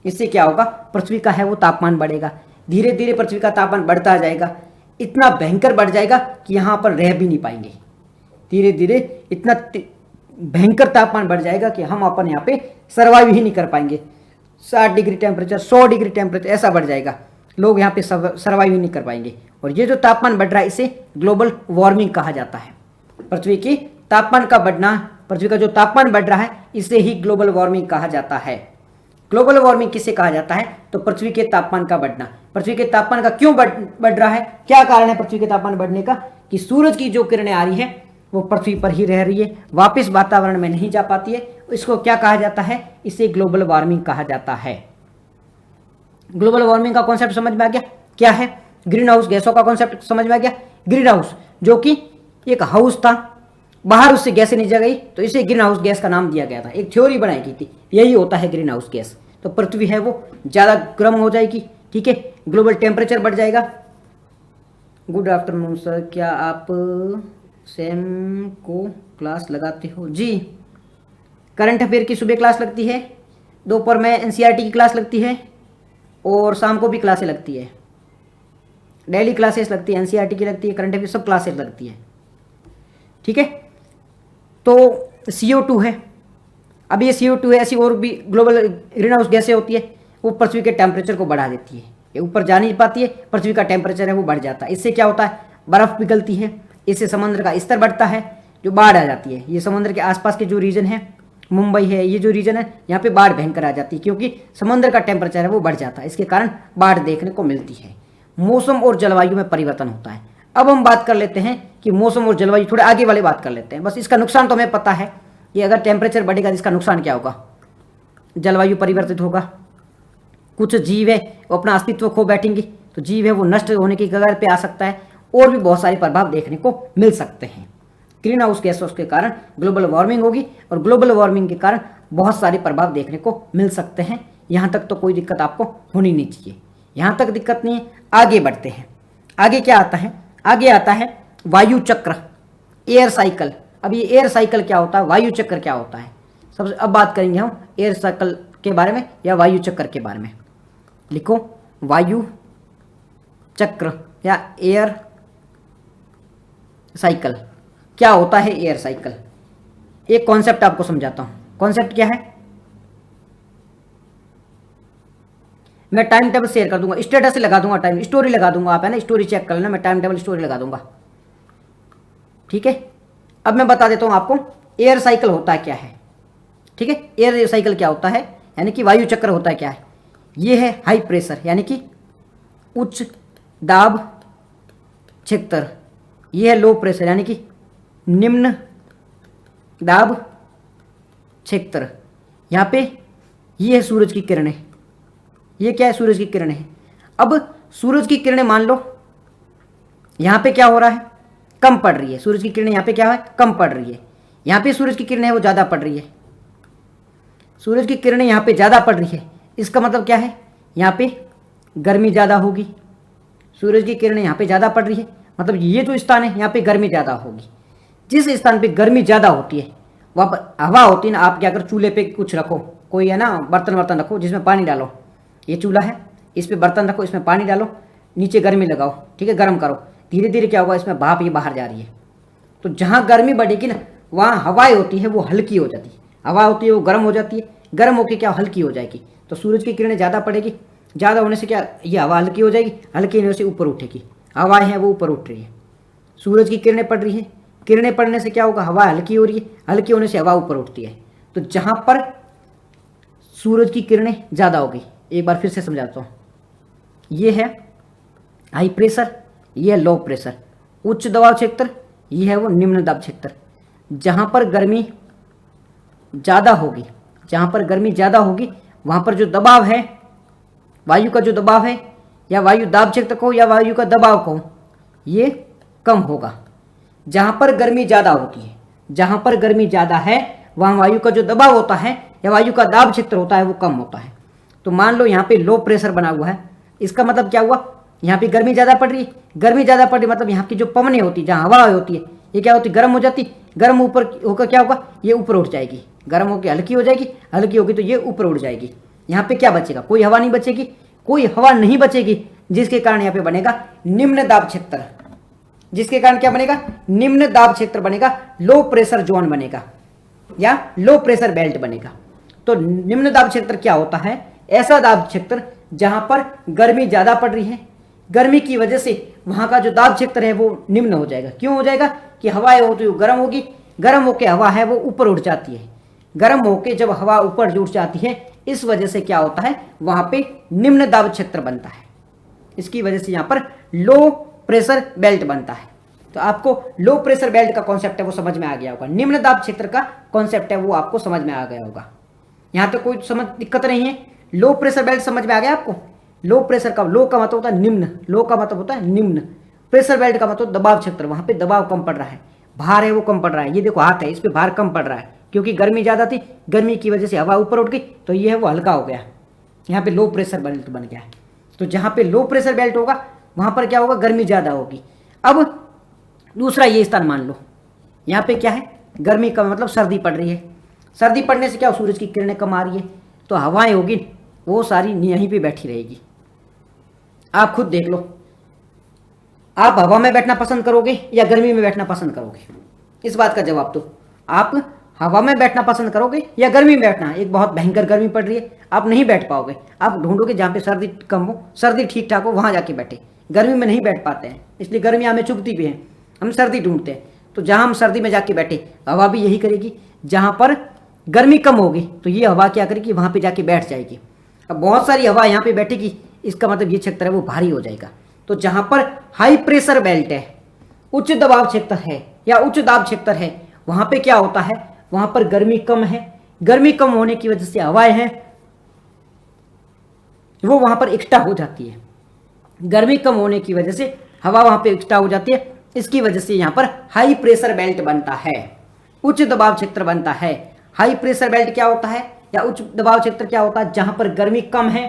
इससे क्या होगा, पृथ्वी का है वो तापमान बढ़ेगा। धीरे धीरे पृथ्वी का तापमान बढ़ता जाएगा, इतना भयंकर बढ़ जाएगा कि यहाँ पर रह भी नहीं पाएंगे। धीरे धीरे इतना भयंकर तापमान बढ़ जाएगा कि हम अपन यहाँ पे सर्वाइव ही नहीं कर पाएंगे। 60 डिग्री टेम्परेचर, 100 डिग्री टेम्परेचर ऐसा बढ़ जाएगा, लोग यहाँ पे सर्वाइव ही नहीं कर पाएंगे। और ये जो तापमान बढ़ रहा है इसे ग्लोबल वार्मिंग कहा जाता है। पृथ्वी की तापमान का बढ़ना, पृथ्वी का जो तापमान बढ़ रहा है इसे ही ग्लोबल वार्मिंग कहा जाता है। ग्लोबल वार्मिंग किसे कहा जाता है? तो पृथ्वी के तापमान का बढ़ना। पृथ्वी के तापमान का क्यों बढ़ रहा है, क्या कारण है पृथ्वी के तापमान बढ़ने का? कि सूरज की जो किरणें आ रही है वो पृथ्वी पर ही रह रही है, वापस वातावरण में नहीं जा पाती है। इसको क्या कहा जाता है? इसे ग्लोबल वार्मिंग कहा जाता है। ग्लोबल वार्मिंग का कॉन्सेप्ट समझ में आ गया? क्या है? ग्रीन हाउस गैसों का कॉन्सेप्ट समझ में आ गया? ग्रीन हाउस जो कि एक हाउस था, बाहर उससे गैसें निकल गई तो इसे ग्रीन हाउस गैस का नाम दिया गया था। एक थ्योरी बनाई गई थी, यही होता है ग्रीन हाउस गैस। तो पृथ्वी है वो ज़्यादा गर्म हो जाएगी, ठीक है, ग्लोबल टेम्परेचर बढ़ जाएगा। गुड आफ्टरनून सर, क्या आप सेम को क्लास लगाते हो? जी, करंट अफेयर की सुबह क्लास लगती है, दोपहर में एनसीईआरटी की क्लास लगती है और शाम को भी क्लासें लगती है। डेली क्लासेस लगती है, एनसीईआरटी की लगती है, करंट अफेयर सब क्लासेस लगती है, ठीक है। तो CO2 है, अब ये CO2 है, ऐसी और भी ग्लोबल ग्रीन हाउस गैसें होती है, वो पृथ्वी के टेम्परेचर को बढ़ा देती है। ये ऊपर जा नहीं पाती है, पृथ्वी का टेम्परेचर है वो बढ़ जाता है। इससे क्या होता है? बर्फ़ पिघलती है, इससे समुद्र का स्तर बढ़ता है, जो बाढ़ आ जाती है। ये समुद्र के आसपास के जो रीजन है, मुंबई है, ये जो रीजन है, यहाँ पे बाढ़ भयंकर आ जाती है, क्योंकि समुद्र का टेम्परेचर है वो बढ़ जाता है। इसके कारण बाढ़ देखने को मिलती है। मौसम और जलवायु में परिवर्तन होता है। अब हम बात कर लेते हैं कि मौसम और जलवायु, थोड़े आगे वाले बात कर लेते हैं। बस इसका नुकसान तो हमें पता है, ये अगर टेम्परेचर बढ़ेगा तो इसका नुकसान क्या होगा? जलवायु परिवर्तित होगा, कुछ जीव है वो अपना अस्तित्व खो बैठेंगे, तो जीव है वो नष्ट होने की कगार पे आ सकता है, और भी बहुत सारे प्रभाव देखने को मिल सकते हैं। ग्रीन हाउस गैसों के कारण ग्लोबल वार्मिंग होगी, और ग्लोबल वार्मिंग के कारण बहुत सारे प्रभाव देखने को मिल सकते हैं। यहाँ तक तो कोई दिक्कत आपको होनी नहीं चाहिए, यहाँ तक दिक्कत नहीं है। आगे बढ़ते हैं, आगे क्या आता है? आगे आता है वायु चक्र, एयर साइकिल। अब ये एयर साइकिल क्या होता है, वायु चक्र क्या होता है, सबसे अब बात करेंगे हम एयर साइकिल के बारे में या वायु चक्र के बारे में। लिखो वायु चक्र या एयर साइकिल। क्या होता है एयर साइकिल? एक कॉन्सेप्ट आपको समझाता हूं। कॉन्सेप्ट क्या है? मैं टाइम टेबल शेयर कर दूंगा, स्टेटस लगा दूंगा, टाइम स्टोरी लगा दूंगा, आप है ना स्टोरी चेक कर लेना, मैं टाइम टेबल स्टोरी लगा दूंगा, ठीक है। अब मैं बता देता हूं आपको एयर साइकिल होता है क्या है, ठीक है। एयर साइकिल क्या होता है, यानी कि वायु चक्र होता है क्या है? ये है हाई प्रेशर यानी कि उच्च दाब क्षेत्र, ये है लो प्रेशर यानी कि निम्न दाब क्षेत्र। यहाँ पे ये है सूरज की किरणें, ये क्या है? सूरज की किरणें हैं। अब सूरज की किरणें मान लो यहाँ पे क्या हो रहा है, कम पड़ रही है। सूरज की किरणें यहाँ पे क्या है, कम पड़ रही है। यहाँ पे सूरज की किरणें है वो ज़्यादा पड़ रही है। सूरज की किरणें यहाँ पे ज़्यादा पड़ रही है, इसका मतलब क्या है? यहाँ पे गर्मी ज़्यादा होगी। सूरज की किरणें यहाँ पे ज़्यादा पड़ रही है, मतलब ये जो स्थान है यहाँ पे गर्मी ज़्यादा होगी। जिस स्थान पे गर्मी ज़्यादा होती है वहाँ पर हवा होती है ना, आप क्या कर चूल्हे पे कुछ रखो, कोई है ना बर्तन वर्तन रखो जिसमें पानी डालो, ये चूल्हा है, इस पर बर्तन रखो, इसमें पानी डालो, नीचे गर्मी लगाओ, ठीक है, गर्म करो, धीरे धीरे क्या होगा, इसमें भाप ये बाहर जा रही है। तो जहाँ गर्मी बढ़ेगी ना वहाँ हवाएं होती है वो हल्की हो जाती है, हवा होती है वो गर्म हो जाती है, गर्म होकर क्या हल्की हो जाएगी। तो सूरज की किरणें ज़्यादा पड़ेगी, ज़्यादा होने से क्या ये हवा हल्की हो जाएगी, हल्की होने से ऊपर उठेगी, हवाएं हैं वो ऊपर उठ रही है। सूरज की किरणें पड़ रही है, किरणें पड़ने से क्या होगा, हवा हल्की हो रही है, हल्की होने से हवा ऊपर उठती है। तो जहाँ पर सूरज की किरणें ज़्यादा होगी, एक बार फिर से समझाता हूँ, ये है हाई प्रेशर, ये है लो प्रेशर, उच्च दबाव क्षेत्र, ये है वो निम्न दाब क्षेत्र। जहाँ पर गर्मी ज़्यादा होगी, जहाँ पर गर्मी ज़्यादा होगी वहाँ पर जो दबाव है, वायु का जो दबाव है, या वायु दाब क्षेत्र को या वायु का दबाव को, ये कम होगा। जहाँ पर गर्मी ज़्यादा होती है, जहाँ पर गर्मी ज़्यादा है वहाँ वायु का जो दबाव होता है या वायु का दाब क्षेत्र होता है वो कम होता है। तो मान लो यहाँ पे लो प्रेशर बना हुआ है, इसका मतलब क्या हुआ, यहाँ पे गर्मी ज़्यादा पड़ रही है, गर्मी ज़्यादा पड़ रही मतलब यहाँ की जो पवनें होती है, जहाँ हवा होती है, ये क्या होती है, गर्म हो जाती, गर्म ऊपर होकर क्या होगा, ये ऊपर उठ जाएगी, गर्म होकर हल्की हो जाएगी, हल्की होगी तो ये ऊपर उठ जाएगी। यहाँ पे क्या बचेगा, कोई हवा नहीं बचेगी, कोई हवा नहीं बचेगी, जिसके कारण यहाँ पे बनेगा निम्न दाब क्षेत्र, जिसके कारण क्या बनेगा, निम्न दाब क्षेत्र बनेगा, लो प्रेशर जोन बनेगा। या लो प्रेशर बेल्ट बनेगा। तो निम्न दाब क्षेत्र क्या होता है? ऐसा दाब क्षेत्र जहां पर गर्मी ज्यादा पड़ रही है, गर्मी की वजह से वहां का जो दाब क्षेत्र है वो निम्न हो जाएगा। क्यों हो जाएगा? कि हवाएं होती है गर्म होगी, गर्म होकर हवा है वो ऊपर उठ जाती है, गर्म होकर जब हवा ऊपर उठ जाती है इस वजह से क्या होता है, वहां पे निम्न दाब क्षेत्र बनता है। इसकी वजह से यहां पर लो प्रेशर बेल्ट बनता है। तो आपको लो प्रेशर बेल्ट का कॉन्सेप्ट है वो समझ में आ गया होगा, निम्न दाब क्षेत्र का कॉन्सेप्ट है वो आपको समझ में आ गया होगा। यहां तो कोई दिक्कत नहीं है। लो प्रेशर बेल्ट समझ में आ गया आपको? लो प्रेशर का, लो का मतलब होता है निम्न, लो का मतलब होता है निम्न, प्रेशर बेल्ट का मतलब दबाव क्षेत्र, वहां पे दबाव कम पड़ रहा है, भार है वो कम पड़ रहा है। ये देखो हाथ है, इस पे भार कम पड़ रहा है क्योंकि गर्मी ज्यादा थी, गर्मी की वजह से हवा ऊपर उठ गई तो ये है वो हल्का हो गया, यहाँ पे लो प्रेशर बेल्ट बन गया है। तो जहां पे लो प्रेशर बेल्ट होगा वहां पर क्या होगा, गर्मी ज्यादा होगी। अब दूसरा ये स्थान मान लो, यहाँ पे क्या है, गर्मी का मतलब सर्दी पड़ रही है, सर्दी पड़ने से क्या सूरज की किरणें कम आ रही है, तो हवाएं होगी वो सारी यहीं पे बैठी रहेगी। आप खुद देख लो, आप हवा में बैठना पसंद करोगे या गर्मी में बैठना पसंद करोगे? इस बात का जवाब दो, आप हवा में बैठना पसंद करोगे या गर्मी में बैठना? एक बहुत भयंकर गर्मी पड़ रही है, आप नहीं बैठ पाओगे, आप ढूंढोगे जहाँ पे सर्दी कम हो, सर्दी ठीक ठाक हो, वहां जाके बैठे। गर्मी में नहीं बैठ पाते हैं, इसलिए गर्मी हमें चुभती भी है, हम सर्दी ढूंढते हैं। तो जहां हम सर्दी में जाके बैठे, हवा भी यही करेगी, जहां पर गर्मी कम होगी तो ये हवा क्या करेगी, वहां पे जाके बैठ जाएगी। अब बहुत सारी हवा यहाँ पे बैठेगी, इसका मतलब ये क्षेत्र है वो भारी हो जाएगा। तो जहां पर हाई प्रेशर बेल्ट है, उच्च दबाव क्षेत्र है या उच्च दाब क्षेत्र है, वहां पे क्या होता है, वहां पर गर्मी कम है, गर्मी कम होने की वजह से हवाएं हैं वो वहां पर इकट्ठा हो जाती है, गर्मी कम होने की वजह से हवा वहां पे इकट्ठा हो जाती है। इसकी वजह से यहां पर हाई प्रेशर बेल्ट बनता है, उच्च दबाव क्षेत्र बनता है। हाई प्रेशर बेल्ट क्या होता है या उच्च दबाव क्षेत्र क्या होता है, जहां पर गर्मी कम है,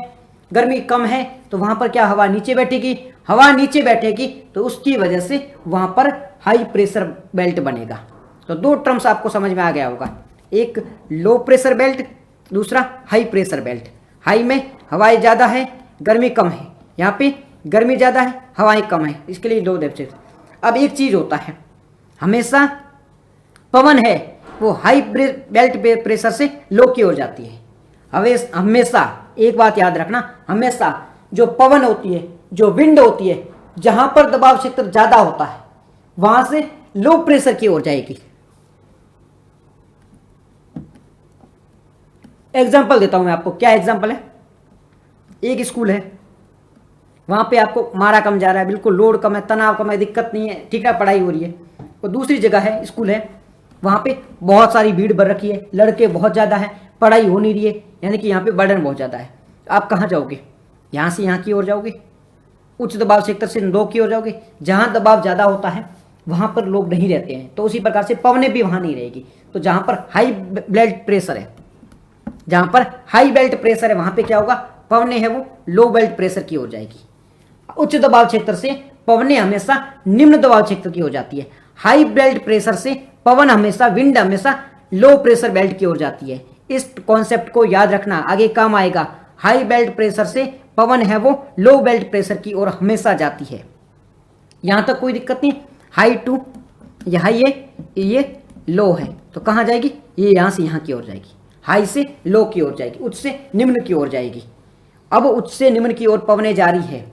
गर्मी कम है तो वहां पर क्या हवा नीचे बैठेगी, हवा नीचे बैठेगी तो उसकी वजह से वहां पर हाई प्रेशर बेल्ट बनेगा। तो दो टर्म्स आपको समझ में आ गया होगा, एक लो प्रेशर बेल्ट, दूसरा हाई प्रेशर बेल्ट। हाई में हवाएं ज्यादा है, गर्मी कम है, यहाँ पे गर्मी ज्यादा है, हवाएं कम है, इसके लिए लो दबाव क्षेत्र। अब एक चीज होता है, हमेशा पवन है वो हाई बेल्ट प्रेशर से लो की ओर जाती है। हमेशा एक बात याद रखना, हमेशा जो पवन होती है, जो विंड होती है, जहां पर दबाव क्षेत्र ज्यादा होता है वहां से लो प्रेशर की ओर जाएगी। एग्जांपल देता हूं मैं आपको, क्या एग्जांपल है, एक स्कूल है, वहां पे आपको मारा कम जा रहा है, बिल्कुल लोड कम है, तनाव कम है, दिक्कत नहीं है, ठीक है, पढ़ाई हो रही है। और दूसरी जगह है, स्कूल है, वहां पे बहुत सारी भीड़ भर रखी है, लड़के बहुत ज्यादा है, पढ़ाई हो नहीं रही है, यानी कि यहाँ पे बर्डन बहुत ज्यादा है। आप कहाँ जाओगे, यहाँ से यहाँ की ओर जाओगे, उच्च दबाव क्षेत्र से लो की ओर जाओगे। जहां दबाव ज्यादा होता है वहां पर लोग नहीं रहते हैं, तो उसी प्रकार से पवनें भी वहां नहीं रहेगी। तो जहां पर हाई बेल्ट प्रेशर है, जहां पर हाई बेल्ट प्रेशर है वहां पे क्या होगा, पवनें है वो लो बेल्ट प्रेशर की ओर जाएगी। उच्च दबाव क्षेत्र से पवनें हमेशा निम्न दबाव क्षेत्र की हो जाती है। हाई बेल्ट प्रेशर से पवन हमेशा, विंड हमेशा लो प्रेशर बेल्ट की ओर जाती है। इस कॉन्सेप्ट को याद रखना, आगे काम आएगा। हाई बेल्ट प्रेशर से पवन है वो लो बेल्ट प्रेशर की ओर हमेशा जाती है। यहां तक कोई दिक्कत नहीं। हाई टू यहाँ ये लो है तो कहाँ जाएगी, ये यहां से यहाँ की ओर जाएगी, हाई से लो की ओर जाएगी, उच्च से निम्न की ओर जाएगी। अब उच्च से निम्न की ओर पवनें जा रही है,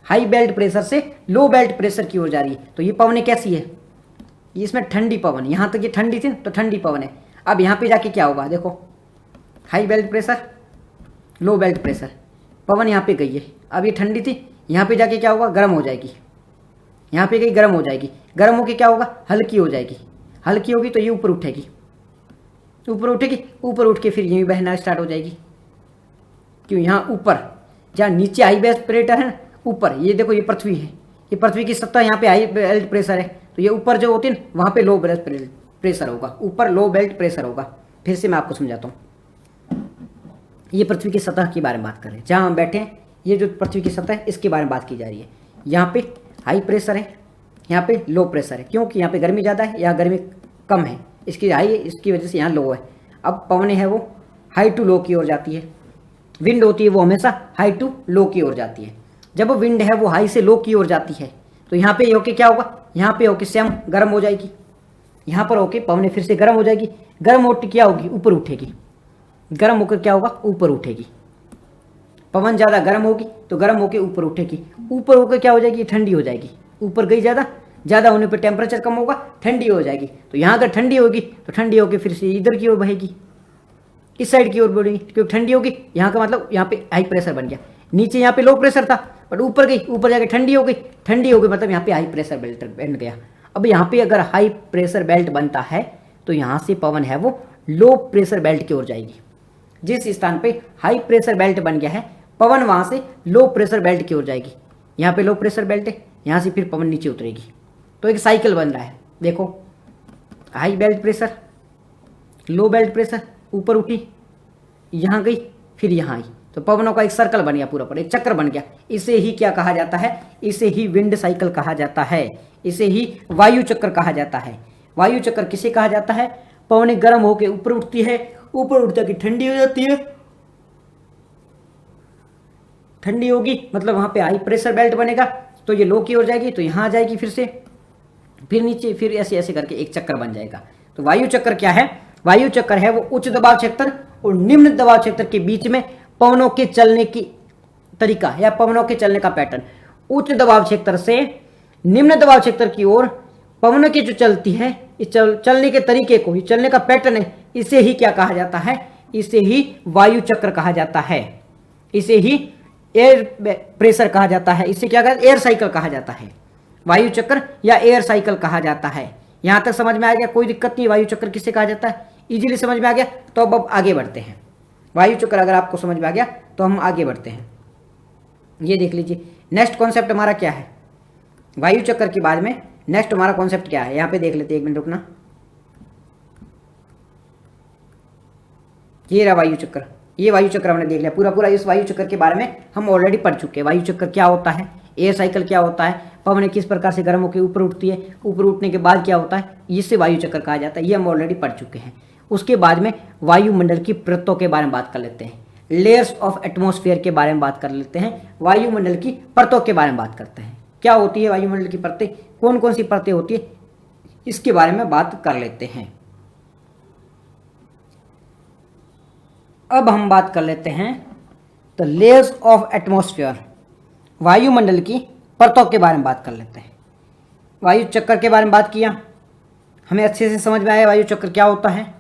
हाई बेल्ट प्रेशर से लो बेल्ट प्रेशर की ओर जा रही है। तो ये पवनें कैसी है, इसमें ठंडी पवन, यहां तक ये ठंडी थी तो ठंडी पवन है। अब यहाँ पे जाके क्या होगा, देखो हाई बेल्ट प्रेशर, लो बेल्ट प्रेशर, पवन यहाँ पे गई है, अब ये ठंडी थी, यहाँ पे जाके क्या होगा, गर्म हो जाएगी, यहाँ पे गई गर्म हो जाएगी, गर्म होके क्या होगा, हल्की हो जाएगी, हल्की होगी तो ये ऊपर उठेगी, ऊपर उठेगी, ऊपर उठ के फिर यहीं बहना स्टार्ट हो जाएगी। क्यों, यहाँ ऊपर, जहाँ नीचे हाई बेल्ट प्रेशर है, ऊपर ये देखो ये पृथ्वी है, ये पृथ्वी की सतह, यहाँ पे हाई बेल्ट प्रेशर है, तो ये ऊपर जो होती है वहाँ पे लो बेल्ट प्रेशर होगा, ऊपर लो बेल्ट प्रेशर होगा। फिर से मैं आपको समझाता हूँ, ये पृथ्वी की सतह के बारे में बात कर रहे हैं, जहाँ हम बैठे हैं ये जो पृथ्वी की सतह है इसके बारे में बात की जा रही है। यहाँ पे हाई प्रेशर है, यहाँ पे लो प्रेशर है, क्योंकि यहाँ पे गर्मी ज़्यादा है, यहाँ गर्मी कम है, इसकी हाई है, इसकी वजह से यहाँ लो है। अब पवनें है वो हाई टू लो की ओर जाती है, विंड होती है वो हमेशा हाई टू लो की ओर जाती है। जब विंड है वो हाई से लो की ओर जाती है तो यहाँ पे होके क्या होगा, यहाँ पे होके स्वयं गर्म हो जाएगी, यहाँ पर होके पवनें फिर से गर्म हो जाएगी, गर्म होकर क्या होगी, ऊपर उठेगी, गर्म होकर क्या होगा, ऊपर उठेगी। पवन ज़्यादा गर्म होगी तो गर्म होकर ऊपर उठेगी, ऊपर होकर क्या हो जाएगी, ठंडी हो जाएगी। ऊपर गई ज़्यादा, ज़्यादा होने पर टेम्परेचर कम होगा, ठंडी हो जाएगी। तो यहाँ अगर ठंडी होगी तो ठंडी होकर फिर से इधर की ओर बहेगी, इस साइड की ओर बढ़ेगी, क्योंकि ठंडी होगी। यहाँ का मतलब यहाँ पे हाई प्रेशर बन गया, नीचे यहाँ पे लो प्रेशर था बट ऊपर गई, ऊपर जाके ठंडी हो गई, ठंडी हो गई मतलब यहाँ पे हाई प्रेशर बेल्ट बन गया। अब यहाँ पे अगर हाई प्रेशर बेल्ट बनता है तो यहाँ से पवन है वो लो प्रेशर बेल्ट की ओर जाएगी। जिस स्थान पे हाई प्रेशर बेल्ट बन गया है पवन वहाँ से लो प्रेशर बेल्ट की ओर जाएगी। यहाँ पे लो प्रेशर बेल्ट है, यहाँ से फिर पवन नीचे उतरेगी। तो एक साइकिल बन रहा है, देखो हाई बेल्ट प्रेशर, लो बेल्ट प्रेशर, ऊपर उठी, यहाँ गई, फिर यहाँ आई, तो पवनों का एक सर्कल बन गया, पूरा एक चक्र बन गया। इसे ही क्या कहा जाता है, इसे ही विंड साइकिल कहा जाता है, इसे ही वायु चक्र कहा जाता है। वायु चक्र किसे कहा जाता है, पवनें गर्म होकर ऊपर उठती है, ऊपर उठ जाके ठंडी हो जाती है, ठंडी होगी मतलब वहाँ पे हाई प्रेशर बेल्ट बनेगा, तो ये लो की ओर जाएगी, तो यहाँ आ जाएगी, फिर से फिर नीचे, फिर ऐसे ऐसे करके एक चक्कर बन जाएगा। तो वायु चक्र क्या है, वायु चक्र है वो उच्च दबाव क्षेत्र और निम्न दबाव क्षेत्र के बीच में पवनों के चलने की तरीका या पवनों के चलने का पैटर्न। उच्च दबाव क्षेत्र से निम्न दबाव क्षेत्र की ओर पवनों की जो चलती है, इस चलने के तरीके को, ये चलने का पैटर्न है, इसे ही क्या कहा जाता है, इसे ही वायु चक्र कहा जाता है, इसे ही एयर प्रेशर कहा जाता है, इसे क्या कहते हैं, एयर साइकिल कहा जाता है। वायु चक्र या एयर साइकिल कहा जाता है। यहां तक समझ में आ गया, कोई दिक्कत नहीं। वायु चक्र किसे कहा जाता है, इजीली समझ में आ गया। तो अब आगे बढ़ते हैं। वायु चक्र अगर आपको समझ में आ गया तो हम आगे बढ़ते हैं। ये देख लीजिए नेक्स्ट कॉन्सेप्ट हमारा क्या है, वायु चक्र के बाद में नेक्स्ट हमारा कॉन्सेप्ट क्या है, यहां पे देख लेते हैं, एक मिनट रुकना। ये रहा वायु चक्र, ये वायु चक्र हमने देख लिया पूरा पूरा। इस वायु चक्र के बारे में हम ऑलरेडी पढ़ चुके हैं। वायु चक्र क्या होता है, एयर साइकिल क्या होता है, पवनें किस प्रकार से गर्म होकर ऊपर उठती है, ऊपर उठने के बाद क्या होता है, इससे वायु चक्र कहा जाता है। ये हम ऑलरेडी पढ़ चुके हैं। उसके बाद में वायुमंडल की परतों के बारे में बात कर लेते हैं, लेयर्स ऑफ एटमॉस्फेयर के बारे में बात कर लेते हैं, वायुमंडल की परतों के बारे में बात करते हैं। क्या होती है वायुमंडल की परतें, कौन कौन सी परतें होती है, इसके बारे में बात कर लेते हैं। अब हम बात कर लेते हैं द लेयर्स ऑफ एटमॉस्फेयर, वायुमंडल की परतों के बारे में बात कर लेते हैं। वायु चक्र के बारे में बात किया, हमें अच्छे से समझ में आया वायु चक्र क्या होता है,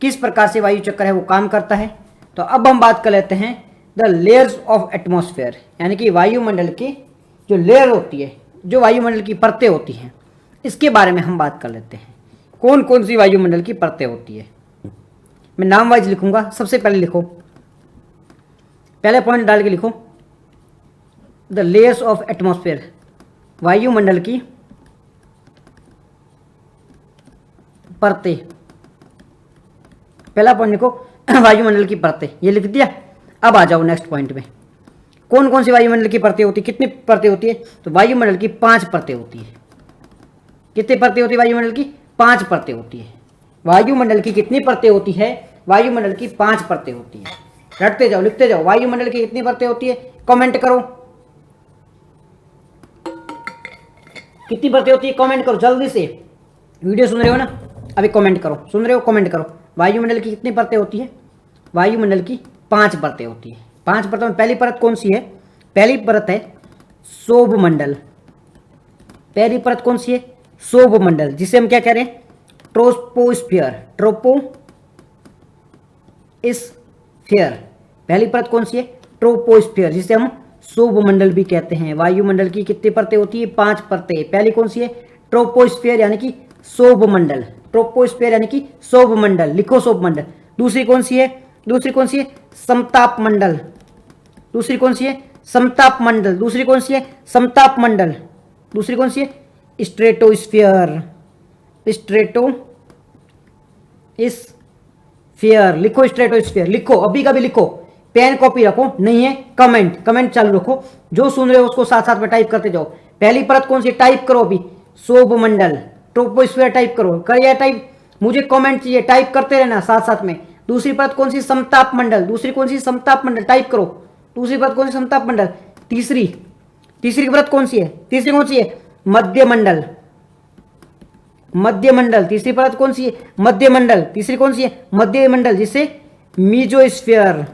किस प्रकार से वायु चक्र है वो काम करता है। तो अब हम बात कर लेते हैं द लेयर्स ऑफ एटमॉस्फेयर, यानी कि वायुमंडल की जो लेयर होती है, जो वायुमंडल की परतें होती हैं, इसके बारे में हम बात कर लेते हैं। कौन कौन सी वायुमंडल की परतें होती है, मैं नाम वाइज लिखूंगा। सबसे पहले लिखो, पहले पॉइंट डाल के लिखो द लेयर्स ऑफ एटमॉस्फेयर, वायुमंडल की परतें। पहला पॉइंट लिखो वायुमंडल की परतें, ये लिख दिया। अब आ जाओ नेक्स्ट पॉइंट में, कौन कौन सी वायुमंडल की परतें होती है, कितनी परतें होती है, तो वायुमंडल की 5 परतें होती है। कितनी परतें होती है वायुमंडल की, 5 परतें होती है। वायुमंडल की कितनी परतें होती है, वायुमंडल की 5 परतें होती है। रटते जाओ, लिखते जाओ, वायुमंडल की कितनी परतें होती है, कमेंट करो कितनी परतें होती है, कमेंट करो जल्दी से। वीडियो सुन रहे हो ना, अभी कमेंट करो, सुन रहे हो कमेंट करो। वायुमंडल की कितनी परतें होती है, वायुमंडल की 5 परतें होती है। 5 परतों में पहली परत कौन सी है, पहली परत है शोभमंडल। पहली परत कौन सी है, शोभमंडल, जिसे हम क्या कह रहे हैं, ट्रोपोस्फियर। ट्रोपोस्फियर पहली परत कौन सी है, ट्रोपोस्फियर, जिसे हम शोभमंडल भी कहते हैं। वायुमंडल की कितनी परतें होती है, 5 परतें। पहली कौन सी है, ट्रोपोस्फियर यानी कि शोभमंडल। ट्रोपोस्फियर यानी कि शोभमंडल, लिखो शोभमंडल। दूसरी कौन सी है, दूसरी कौन सी है, समताप मंडल। दूसरी कौन सी है, समताप मंडल। दूसरी कौन सी है, समताप मंडल। दूसरी कौन सी है, स्ट्रेटोस्फियर। स्ट्रेटोस्फियर लिखो, स्ट्रेटोस्फियर लिखो, अभी का भी लिखो, पेन कॉपी रखो, नहीं है कमेंट चालू रखो। जो सुन रहे हो उसको साथ साथ में टाइप करते जाओ। पहली परत कौन सी, टाइप करो अभी, शोभमंडल, ट्रोपोस्फियर टाइप करो, करिए टाइप, मुझे कमेंट चाहिए, टाइप करते रहना साथ साथ में। दूसरी परत कौन सी, समताप मंडल। दूसरी कौन सी, समताप मंडल, टाइप करो। दूसरी परत कौन सी, समताप मंडल। तीसरी परत कौन सी है, तीसरी कौन सी है, मध्य मंडल। मध्यमंडल। तीसरी परत कौन सी है? मध्यमंडल। तीसरी कौन सी है? मध्यमंडल, जिसे मीजोस्फीयर।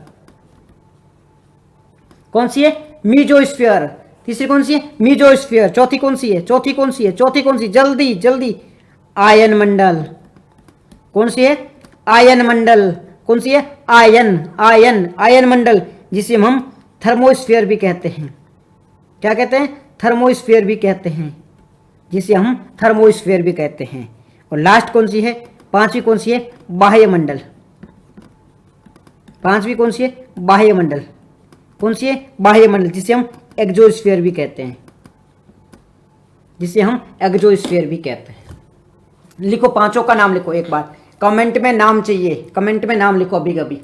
कौन सी है? मीजोस्फीयर। तीसरी कौन सी है? मीजोस्फीयर। चौथी कौन सी है? चौथी कौन सी है? चौथी कौन सी? जल्दी जल्दी। आयन मंडल। कौन सी है? आयन मंडल। कौन सी है? आयन आयन आयन मंडल, जिसे हम थर्मोस्फीयर भी कहते हैं। क्या कहते हैं? थर्मोस्फीयर भी कहते हैं, जिसे हम थर्मोस्फीयर भी कहते हैं। और लास्ट कौन सी है? पांचवी कौन सी है? बाह्य मंडल। पांचवी कौन सी है? बाह्य मंडल। कौन सी है? बाह्य मंडल, जिसे हम एक्सोस्फीयर भी कहते हैं, जिसे हम एक्सोस्फीयर भी कहते हैं। लिखो, पांचों का नाम लिखो एक बार, कमेंट में नाम चाहिए, कमेंट में नाम लिखो अभी कभी।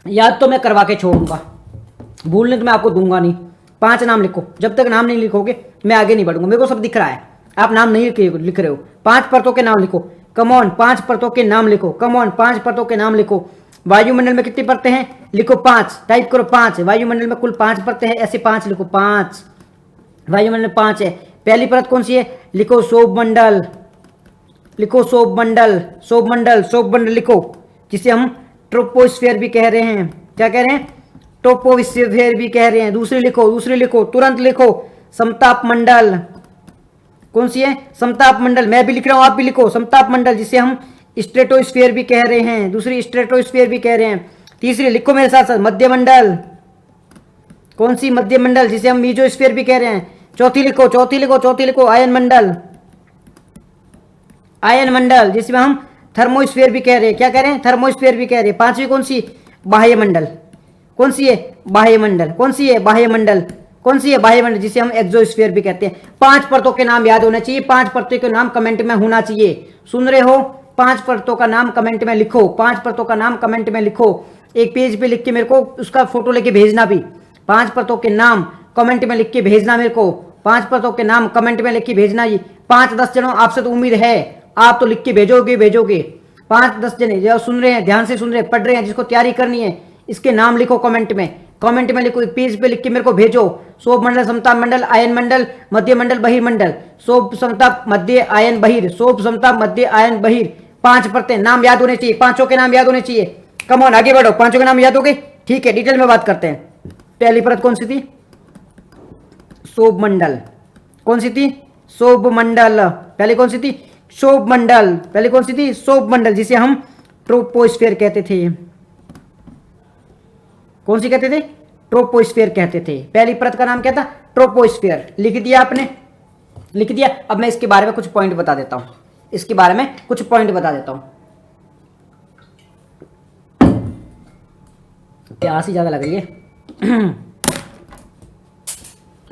याद तो मैं करवा के छोड़ूंगा, भूलने तो मैं आपको दूंगा नहीं। 5 नाम लिखो, जब तक नाम नहीं लिखोगे मैं आगे नहीं बढ़ूंगा। मेरे को सब दिख रहा है, आप नाम नहीं लिख रहे हो। 5 परतों के नाम लिखो, कमॉन। 5 परतों के नाम लिखो, कमॉन। 5 परतों के नाम लिखो। वायुमंडल में कितनी परतें हैं? लिखो 5, टाइप करो 5। वायुमंडल में कुल 5 परतें हैं, ऐसे 5 लिखो, 5। वायुमंडल में 5 है। पहली परत कौन सी है? लिखो सौरमंडल। लिखो सौरमंडल, सौरमंडल, सौरमंडल लिखो, जिसे हम ट्रोपोस्फीयर भी कह रहे हैं। क्या कह रहे हैं? ट्रोपोस्फीयर भी कह रहे हैं। दूसरी लिखो, दूसरी लिखो, तुरंत लिखो, समताप मंडल। कौन सी है? समताप मंडल। मैं भी लिख रहा हूं, आप भी लिखो, समताप मंडल, जिसे हम स्ट्रेटोस्फीयर भी कह रहे हैं। दूसरी स्ट्रेटोस्फीयर भी कह रहे हैं। तीसरी लिखो मेरे साथ साथ, मध्यमंडल। कौन सी? मध्यमंडल, जिसे हम मीजोस्फीयर भी कह रहे हैं। चौथी लिखो, चौथी लिखो, चौथी लिखो, आयन मंडल। आयन मंडल, जिसमें हम थर्मोस्फीयर भी कह रहे हैं। क्या कह रहे हैं? थर्मोस्फीयर भी कह रहे हैं। पांचवी कौन सी? बाह्य मंडल। कौन सी है? बाह्य मंडल। कौन सी है? बाह्य मंडल। कौन सी है? बाह्य मंडल, जिसे हम एक्सोस्फीयर भी कहते हैं। 5 परतों के नाम याद होना चाहिए, 5 परतों के नाम कमेंट में होना चाहिए। सुन रहे हो? 5 परतों का नाम कमेंट में लिखो, 5 परतों का नाम कमेंट में लिखो। एक पेज पे लिख के मेरे को उसका फोटो लेके भेजना भी। 5 परतों के नाम कमेंट में लिख के भेजना मेरे को। 5 परतों के नाम कमेंट में लिख के भेजना। ये 5-10 जनों, आपसे तो उम्मीद है आप तो लिख के भेजोगे भेजोगे। 5-10 जने जो सुन रहे हैं, ध्यान से सुन रहे हैं, पढ़ रहे हैं, जिसको तैयारी करनी है, इसके नाम लिखो कमेंट में। कमेंट में लिखो, पेज पे लिख के मेरे को भेजो। सौर मंडल, समताप मंडल, आयन मंडल, मध्य मंडल, बहिर्मंडल। सौर समताप, मध्य, आयन, बहिर। सौर समताप, मध्य, आयन, बहिर। 5 परतें, नाम याद होने चाहिए, पांचों के नाम याद होने चाहिए। कम ऑन, आगे बढ़ो, पांचों के नाम याद हो गए? ठीक है, डिटेल में बात करते हैं। पहली परत कौन सी थी? सौरमंडल। कौन सी थी? सौरमंडल। पहले कौन सी थी? सौरमंडल। पहले कौन सी थी? सौरमंडल, जिसे हम ट्रोपोस्फीयर कहते थे। कौन सी कहते थे? ट्रोपोस्फीयर कहते थे। पहली परत का नाम क्या था? ट्रोपोस्फीयर। लिख दिया आपने? लिख दिया। अब मैं इसके बारे में कुछ पॉइंट बता देता हूं, इसके बारे में कुछ पॉइंट बता देता हूं। प्यास ही ज्यादा लग रही है।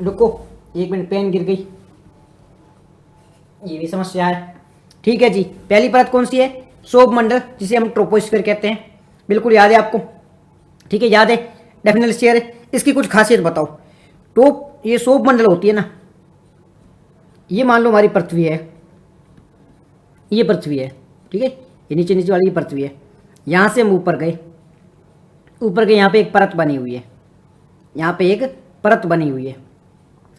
रुको 1 मिनट, पेन गिर गई, ये भी समस्या है। ठीक है जी, पहली परत कौन सी है? सौरमंडल, जिसे हम ट्रोपोस्फीयर कहते हैं। बिल्कुल याद है आपको? ठीक है, याद है, डेफिनेटली शेयर है। इसकी कुछ खासियत बताओ। तो ये सौरमंडल होती है ना, ये मान लो हमारी पृथ्वी है, ये पृथ्वी है, ठीक है, ये नीचे नीचे वाली ये पृथ्वी है। यहाँ से हम ऊपर गए, ऊपर गए, यहाँ पे एक परत बनी हुई है, यहाँ पे एक परत बनी हुई है,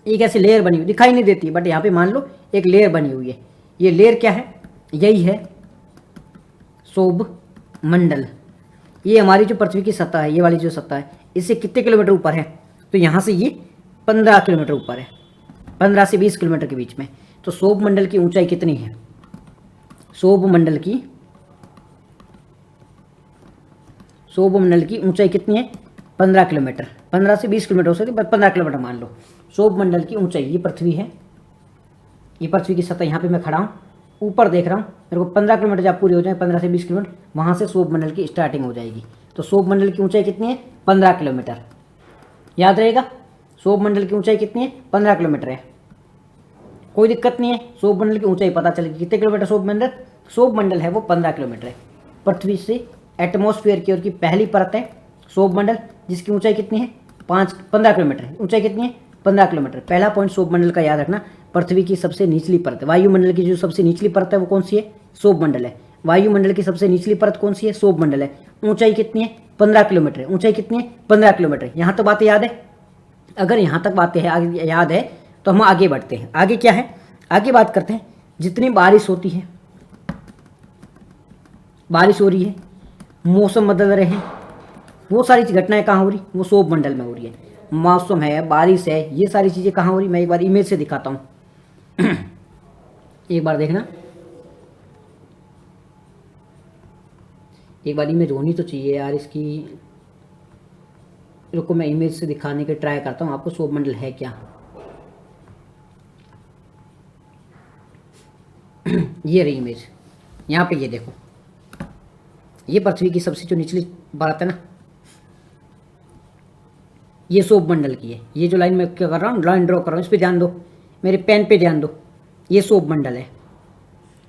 एक ऐसी लेयर बनी हुई, दिखाई नहीं देती बट यहाँ पे मान लो एक लेयर बनी हुई है। ये लेयर क्या है? यही है सौरमंडल। ये हमारी जो पृथ्वी की सतह है, ये वाली जो सतह है, इससे कितने किलोमीटर ऊपर है? तो यहाँ से ये 15 किलोमीटर ऊपर है, 15 से 20 किलोमीटर के बीच में। तो सौरमंडल की ऊंचाई कितनी है? सौरमंडल की ऊंचाई कितनी है? 15 किलोमीटर। 15 से 20 किलोमीटर हो सकती है, 15 किलोमीटर मान लो। सौरमंडल की ऊंचाई, ये पृथ्वी है, ये पृथ्वी की सतह, यहाँ पे मैं खड़ा हूँ, ऊपर देख रहा हूँ, मेरे को 15 किलोमीटर जब पूरी हो जाए, 15 से 20 किलोमीटर, वहाँ से सौरमंडल की स्टार्टिंग हो जाएगी। तो सौरमंडल की ऊंचाई कितनी है? 15 किलोमीटर। याद रहेगा, सौरमंडल की ऊंचाई कितनी है? 15 किलोमीटर है। कोई दिक्कत नहीं है, सौरमंडल की ऊंचाई पता चलेगी कितने किलोमीटर सौरमंडल है वो 15 किलोमीटर है। पृथ्वी से एटमॉस्फेयर की ओर की पहली परत है सौरमंडल, जिसकी ऊंचाई कितनी है? 15 किलोमीटर है। ऊंचाई कितनी है? 15 किलोमीटर। पहला पॉइंट सौरमंडल का याद रखना, पृथ्वी की सबसे निचली परत, वायुमंडल की जो सबसे निचली परत है वो कौन सी है? सौरमंडल है। वायुमंडल की सबसे निचली परत कौन सी है? सौरमंडल है। ऊंचाई कितनी है? 15 किलोमीटर है। ऊंचाई कितनी है? 15 किलोमीटर। यहाँ तो बातें याद है? अगर यहाँ तक बातें याद है तो हम आगे बढ़ते हैं। आगे क्या है, आगे बात करते हैं जितनी बारिश होती है, बारिश हो रही है, मौसम बदल रहे हैं, वो सारी घटनाएं कहाँ हो रही, वो क्षोभ मंडल में हो रही है। मौसम है, बारिश है, ये सारी चीज़ें कहाँ हो रही, मैं एक बार इमेज से दिखाता हूँ। एक बार देखना, एक बार इमेज होनी तो चाहिए यार इसकी। रुको मैं इमेज से दिखाने के ट्राई करता हूँ आपको क्षोभ मंडल है क्या। ये रही इमेज, यहाँ पे ये देखो, ये पृथ्वी की सबसे जो निचली परत है ना, ये क्षोभ मंडल की है। ये जो लाइन मैं क्या कर रहा हूँ, लाइन ड्रॉ कर रहा हूँ, इस पर ध्यान दो, मेरे पेन पे ध्यान दो। ये क्षोभ मंडल है,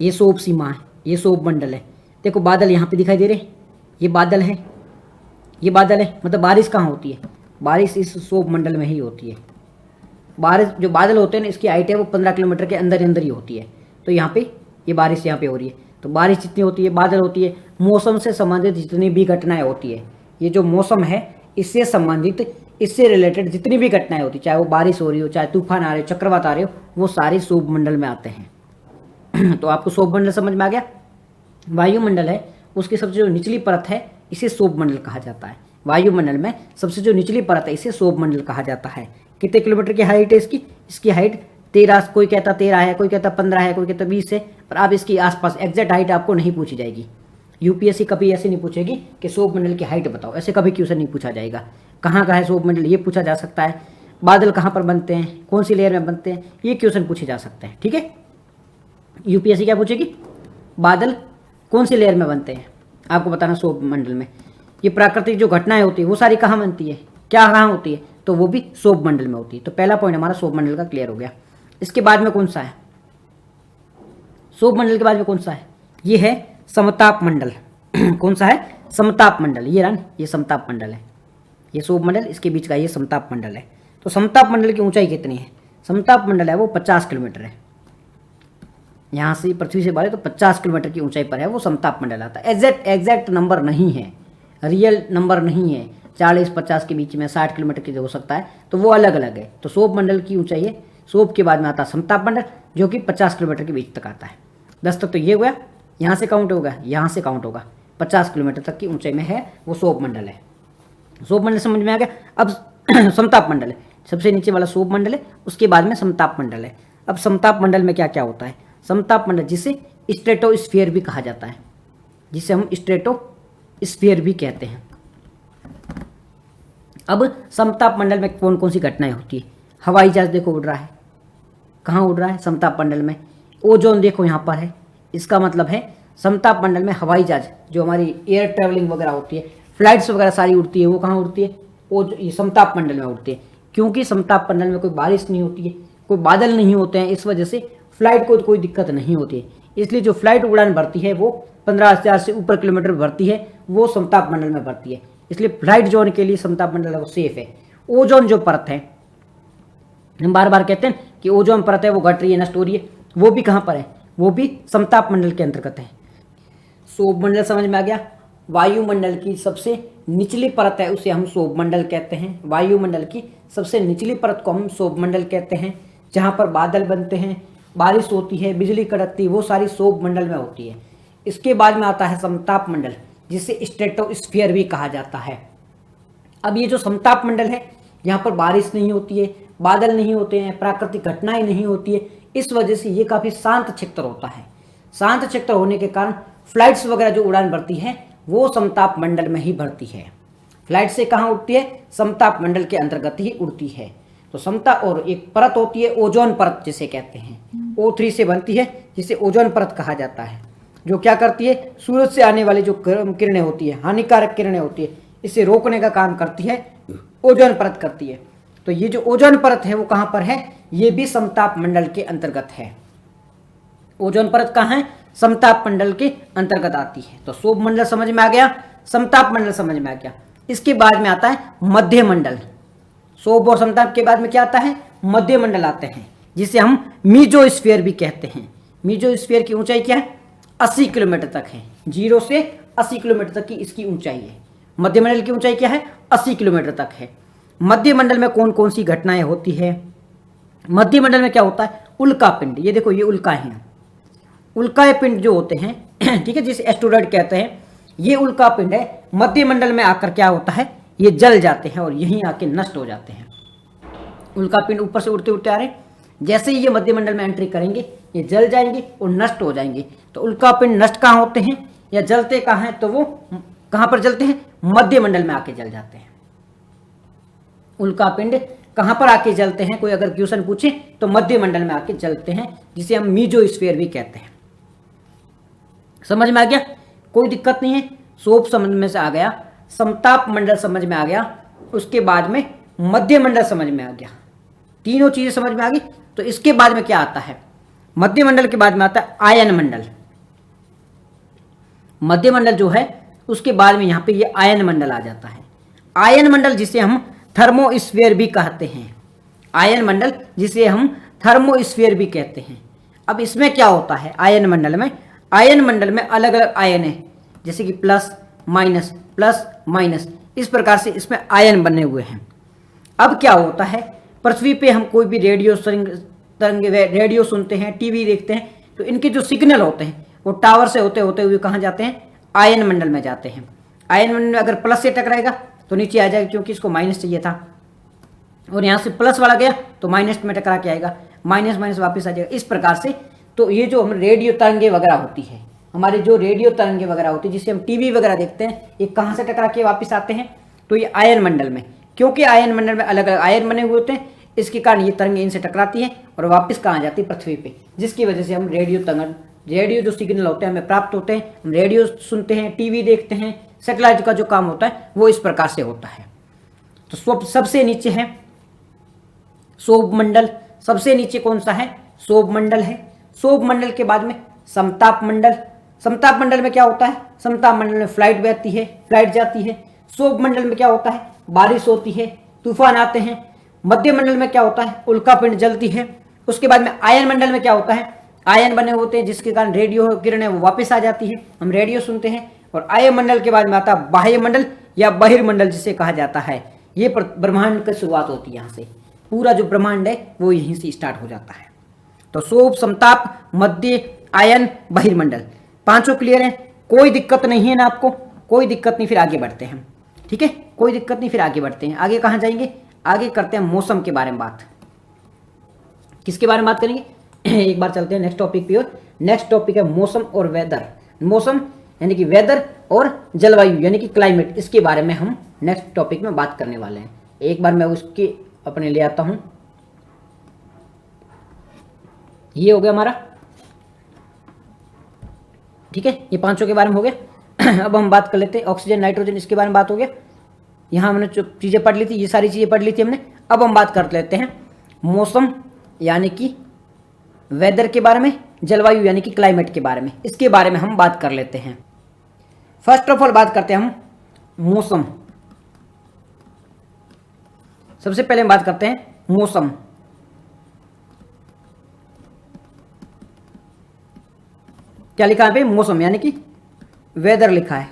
ये क्षोभ सीमा है, ये क्षोभ मंडल है। देखो बादल यहाँ पे दिखाई दे रहे, ये बादल है, ये बादल है, मतलब बारिश कहाँ होती है, बारिश इस क्षोभ मंडल में ही होती है। बारिश जो बादल होते हैं ना, इसकी हाइट है वो 15 किलोमीटर के अंदर अंदर ही होती है। तो यहाँ पे ये बारिश यहाँ पे हो रही है, तो बारिश जितनी होती है, बादल होती है, मौसम से संबंधित जितनी भी घटनाएं होती है, ये जो मौसम है इससे संबंधित, इससे रिलेटेड जितनी भी घटनाएं होती, चाहे वो बारिश हो रही हो, चाहे तूफान आ रहे हो, चक्रवात आ रहे हो, वो सारे क्षोभ मंडल में आते हैं। तो आपको क्षोभ मंडल समझ में आ गया। वायुमंडल है, उसकी सबसे जो निचली परत है इसे क्षोभ मंडल कहा जाता है। वायुमंडल में सबसे जो निचली परत है इसे क्षोभ मंडल कहा जाता है। कितने किलोमीटर की हाइट है इसकी, इसकी हाइट 13, कोई कहता 13 है, कोई कहता 15 है, कोई कहता 20 है, पर अब इसकी आसपास एग्जैक्ट हाइट आपको नहीं पूछी जाएगी। यूपीएससी कभी ऐसे नहीं पूछेगी कि क्षोभ मंडल की हाइट बताओ, ऐसे कभी क्वेश्चन नहीं पूछा जाएगा। कहाँ का है क्षोभ मंडल ये पूछा जा सकता है, बादल कहाँ पर बनते हैं, कौन सी लेयर में बनते हैं, ये क्वेश्चन पूछे जा सकते हैं। ठीक है, यूपीएससी क्या पूछेगी, बादल कौन सी लेयर में बनते हैं, आपको बताना क्षोभ मंडल में। ये प्राकृतिक जो घटनाएं होती है वो सारी कहाँ बनती है, क्या कहाँ होती है, तो वो भी क्षोभ मंडल में होती है। तो पहला पॉइंट हमारा क्षोभ मंडल का क्लियर हो गया। इसके बाद में कौन सा है, क्षोभ मंडल के बाद में कौन सा है, ये है समताप मंडल। कौन सा है, समताप मंडल। ये रहा, ये समताप मंडल है, ये क्षोभ मंडल, इसके बीच का ये समताप मंडल है। तो समताप मंडल की ऊंचाई कितनी है, समताप मंडल है वो 50 किलोमीटर है। यहाँ से पृथ्वी से बाहर तो 50 किलोमीटर की ऊंचाई पर है वो समताप मंडल आता है। एग्जैक्ट नंबर नहीं है, रियल नंबर नहीं है, 40-50 के बीच में, 60 किलोमीटर की हो सकता है, तो वो अलग अलग है। तो क्षोभ मंडल की ऊंचाई है, क्षोभ के बाद में आता है समताप मंडल जो कि 50 किलोमीटर के बीच तक आता है। 10 तक तो ये हुआ, यहाँ से काउंट होगा, यहाँ से काउंट होगा, 50 किलोमीटर तक की ऊंचाई में है वो क्षोभ मंडल है। क्षोभ मंडल समझ में आ गया। अब समताप मंडल है, सबसे नीचे वाला क्षोभ मंडल है, उसके बाद में समताप मंडल है। अब समताप मंडल में क्या क्या होता है, समताप मंडल जिसे स्ट्रेटोस्फीयर भी कहा जाता है, जिसे हम स्ट्रेटोस्फीयर भी कहते हैं। अब समताप मंडल में कौन कौन सी घटनाएं होती है, हवाई जहाज देखो उड़ रहा है, कहाँ उड़ रहा है, समताप मंडल में। ओजोन देखो यहाँ पर है, इसका मतलब है समताप मंडल में हवाई जहाज जो हमारी एयर ट्रेवलिंग वगैरह होती है, फ्लाइट्स वगैरह सारी उड़ती है, वो कहाँ उड़ती है, वो ये समताप मंडल में उड़ती है। क्योंकि समताप मंडल में कोई बारिश नहीं होती है, कोई बादल नहीं होते हैं, इस वजह से फ्लाइट को कोई दिक्कत नहीं होती है। इसलिए जो फ्लाइट उड़ान भरती है वो 15,000 से ऊपर किलोमीटर भरती है, वो समताप मंडल में भरती है। इसलिए फ्लाइट जोन के लिए समताप मंडल वो सेफ है। ओजोन जो परत है, हम बार बार कहते हैं कि ओजोन परत है वो घट रही है, नष्ट हो रही है, वो भी कहाँ पर है, वो भी समताप मंडल के अंतर्गत है। क्षोभ मंडल समझ में आ गया। वायुमंडल की सबसे निचली परत है उसे हम क्षोभ मंडल कहते हैं। वायुमंडल की सबसे निचली परत को हम क्षोभ मंडल कहते हैं, जहाँ पर बादल बनते हैं, बारिश होती है, बिजली कड़कती है, वो सारी क्षोभ मंडल में होती है। इसके बाद में आता है समताप मंडल जिसे स्ट्रेटोस्फीयर भी कहा जाता है। अब ये जो समताप मंडल है, यहाँ पर बारिश नहीं होती है, बादल नहीं होते हैं, प्राकृतिक घटनाएं नहीं होती है, इस वजह से ये काफ़ी शांत क्षेत्र होता है। शांत क्षेत्र होने के कारण फ्लाइट्स वगैरह जो उड़ान भरती है वो समताप मंडल में ही भरती है। फ्लाइट से कहाँ उड़ती है, समताप मंडल के अंतर्गत ही उड़ती है। तो समता और एक परत होती है ओजोन परत जिसे कहते हैं, O3 से बनती है, जिसे ओजोन परत कहा जाता है, जो क्या करती है, सूरज से आने वाली जो किरणें होती है, हानिकारक किरणें होती है, इसे रोकने का काम करती है, ओजोन परत करती है। तो ये जो ओजोन परत है वो कहाँ पर है, ये भी समताप मंडल के अंतर्गत है। ओजोन परत कहाँ है, समताप मंडल के अंतर्गत आती है। तो क्षोभ मंडल समझ में आ गया, समताप मंडल समझ में आ गया। इसके बाद में आता है मध्य मंडल। क्षोभ और समताप के बाद में क्या आता है, मध्य मंडल आते हैं, जिसे हम मीजोस्फीयर भी कहते हैं। मीजोस्फीयर की ऊंचाई क्या है, 80 किलोमीटर तक है, 0 से 80 किलोमीटर तक की इसकी ऊंचाई है। मध्य मंडल की ऊंचाई क्या है, 80 किलोमीटर तक है। मध्य मंडल में कौन कौन सी घटनाएं होती है, मध्य मंडल में क्या होता है, उल्का पिंड। ये देखो ये उल्का है, उल्का पिंड जो होते हैं ठीक है, जिसे एस्टेरॉइड कहते हैं, ये उल्का पिंड है। मध्य मंडल में आकर क्या होता है, ये जल जाते हैं और यहीं आके नष्ट हो जाते हैं। उल्का पिंड ऊपर से उड़ते उड़ते आ रहे हैं, जैसे ही ये मध्य मंडल में एंट्री करेंगे ये जल जाएंगे और नष्ट हो जाएंगे। तो उल्का पिंड नष्ट कहाँ होते हैं या जलते कहाँ हैं, तो वो कहाँ पर जलते हैं, मध्य मंडल में आके जल जाते हैं। उल्का पिंड कहाँ पर आके जलते हैं, कोई अगर क्वेश्चन पूछे तो मध्य मंडल में आके जलते हैं, जिसे हम मीजोस्फीयर भी कहते हैं। समझ में आ गया, कोई दिक्कत नहीं है। सोप समझ में से आ गया, समताप मंडल समझ में आ गया, उसके बाद में मध्य मंडल समझ में आ गया, तीनों चीजें समझ में आ गई। तो इसके बाद में क्या आता है, मध्य मंडल के बाद में आता है आयन मंडल। मध्य मंडल जो है उसके बाद में यहां पे ये आयन मंडल आ जाता है। आयन मंडल जिसे हम थर्मोस्फीयर भी कहते हैं, आयन मंडल जिसे हम थर्मोस्फीयर भी कहते हैं। अब इसमें क्या होता है, आयन मंडल में, आयन मंडल में अलग अलग आयन है, जैसे कि प्लस माइनस, इस प्रकार से इसमें आयन बने हुए हैं। अब क्या होता है, पृथ्वी पे हम कोई भी रेडियो तरंग रेडियो सुनते हैं, टीवी देखते हैं, तो इनके जो सिग्नल होते हैं वो टावर से होते होते हुए कहाँ जाते हैं, आयन मंडल में जाते हैं। आयन मंडल में अगर प्लस से टकराएगा तो नीचे आ जाएगा, क्योंकि इसको माइनस चाहिए था, और यहाँ से प्लस वाला गया तो माइनस में टकरा के आएगा, माइनस वापस आ जाएगा, इस प्रकार से। तो ये जो हम रेडियो तरंगे वगैरह होती है, हमारी जो रेडियो तरंगे वगैरह होती है जिसे हम टीवी वगैरह देखते हैं, ये कहाँ से टकरा के वापस आते हैं, तो ये आयन मंडल में। क्योंकि आयन मंडल में अलग अलग आयन बने हुए होते हैं, इसके कारण ये तरंगे इनसे टकराती हैं और वापस कहाँ जाती है, पृथ्वी पे, जिसकी वजह से हम रेडियो जो सिग्नल होते हैं हमें प्राप्त होते हैं, हम रेडियो सुनते हैं, टीवी देखते हैं, सैटेलाइट का जो काम होता है वो इस प्रकार से होता है। तो सबसे नीचे है सौर मंडल, सबसे नीचे कौन सा है, सौर मंडल है। सौर मंडल के बाद में समताप मंडल। समताप मंडल में क्या होता है, समताप मंडल में फ्लाइट बहती है, फ्लाइट जाती है। सौर मंडल में क्या होता है, बारिश होती है, तूफान आते हैं। मध्य मंडल में क्या होता है, उल्का पिंड जलती है। उसके बाद में आयन मंडल में क्या होता है, आयन बने होते हैं जिसके कारण रेडियो किरणें वो वापस आ जाती है, हम रेडियो सुनते हैं। और आयन मंडल के बाद में आता है बाह्य मंडल या बहिर्मंडल जिसे कहा जाता है। ये ब्रह्मांड की शुरुआत होती है, यहाँ से पूरा जो ब्रह्मांड है वो यहीं से स्टार्ट हो जाता है। तो सोप, समताप, मध्य, आयन, बहिर्मंडल, पांचों क्लियर है, कोई दिक्कत नहीं है ना आपको, कोई दिक्कत नहीं। फिर आगे बढ़ते हैं, ठीक है, कोई दिक्कत नहीं, फिर आगे बढ़ते हैं। आगे कहाँ जाएंगे, आगे करते हैं मौसम के बारे में बात। किसके बारे में बात करेंगे एक बार चलते हैं नेक्स्ट टॉपिक पे। और नेक्स्ट टॉपिक है मौसम और वेदर। मौसम यानी कि वेदर और जलवायु यानी कि क्लाइमेट, इसके बारे में हम नेक्स्ट टॉपिक में बात करने वाले हैं। एक बार मैं उसके अपने ले आता हूं, ये हो गया हमारा, ठीक है, ये पांचों के बारे में हो गया। अब हम बात कर लेते हैं ऑक्सीजन, नाइट्रोजन, इसके बारे में बात हो गया। यहां हमने जो चीजें पढ़ ली थी, ये सारी चीजें पढ़ ली थी हमने। अब हम बात कर लेते हैं मौसम यानी कि वेदर के बारे में, जलवायु यानी कि क्लाइमेट के बारे में, इसके बारे में हम बात कर लेते हैं। फर्स्ट ऑफ ऑल बात करते हैं हम मौसम। सबसे पहले हम बात करते हैं मौसम। क्या लिखा है पे, मौसम यानी कि वेदर लिखा है।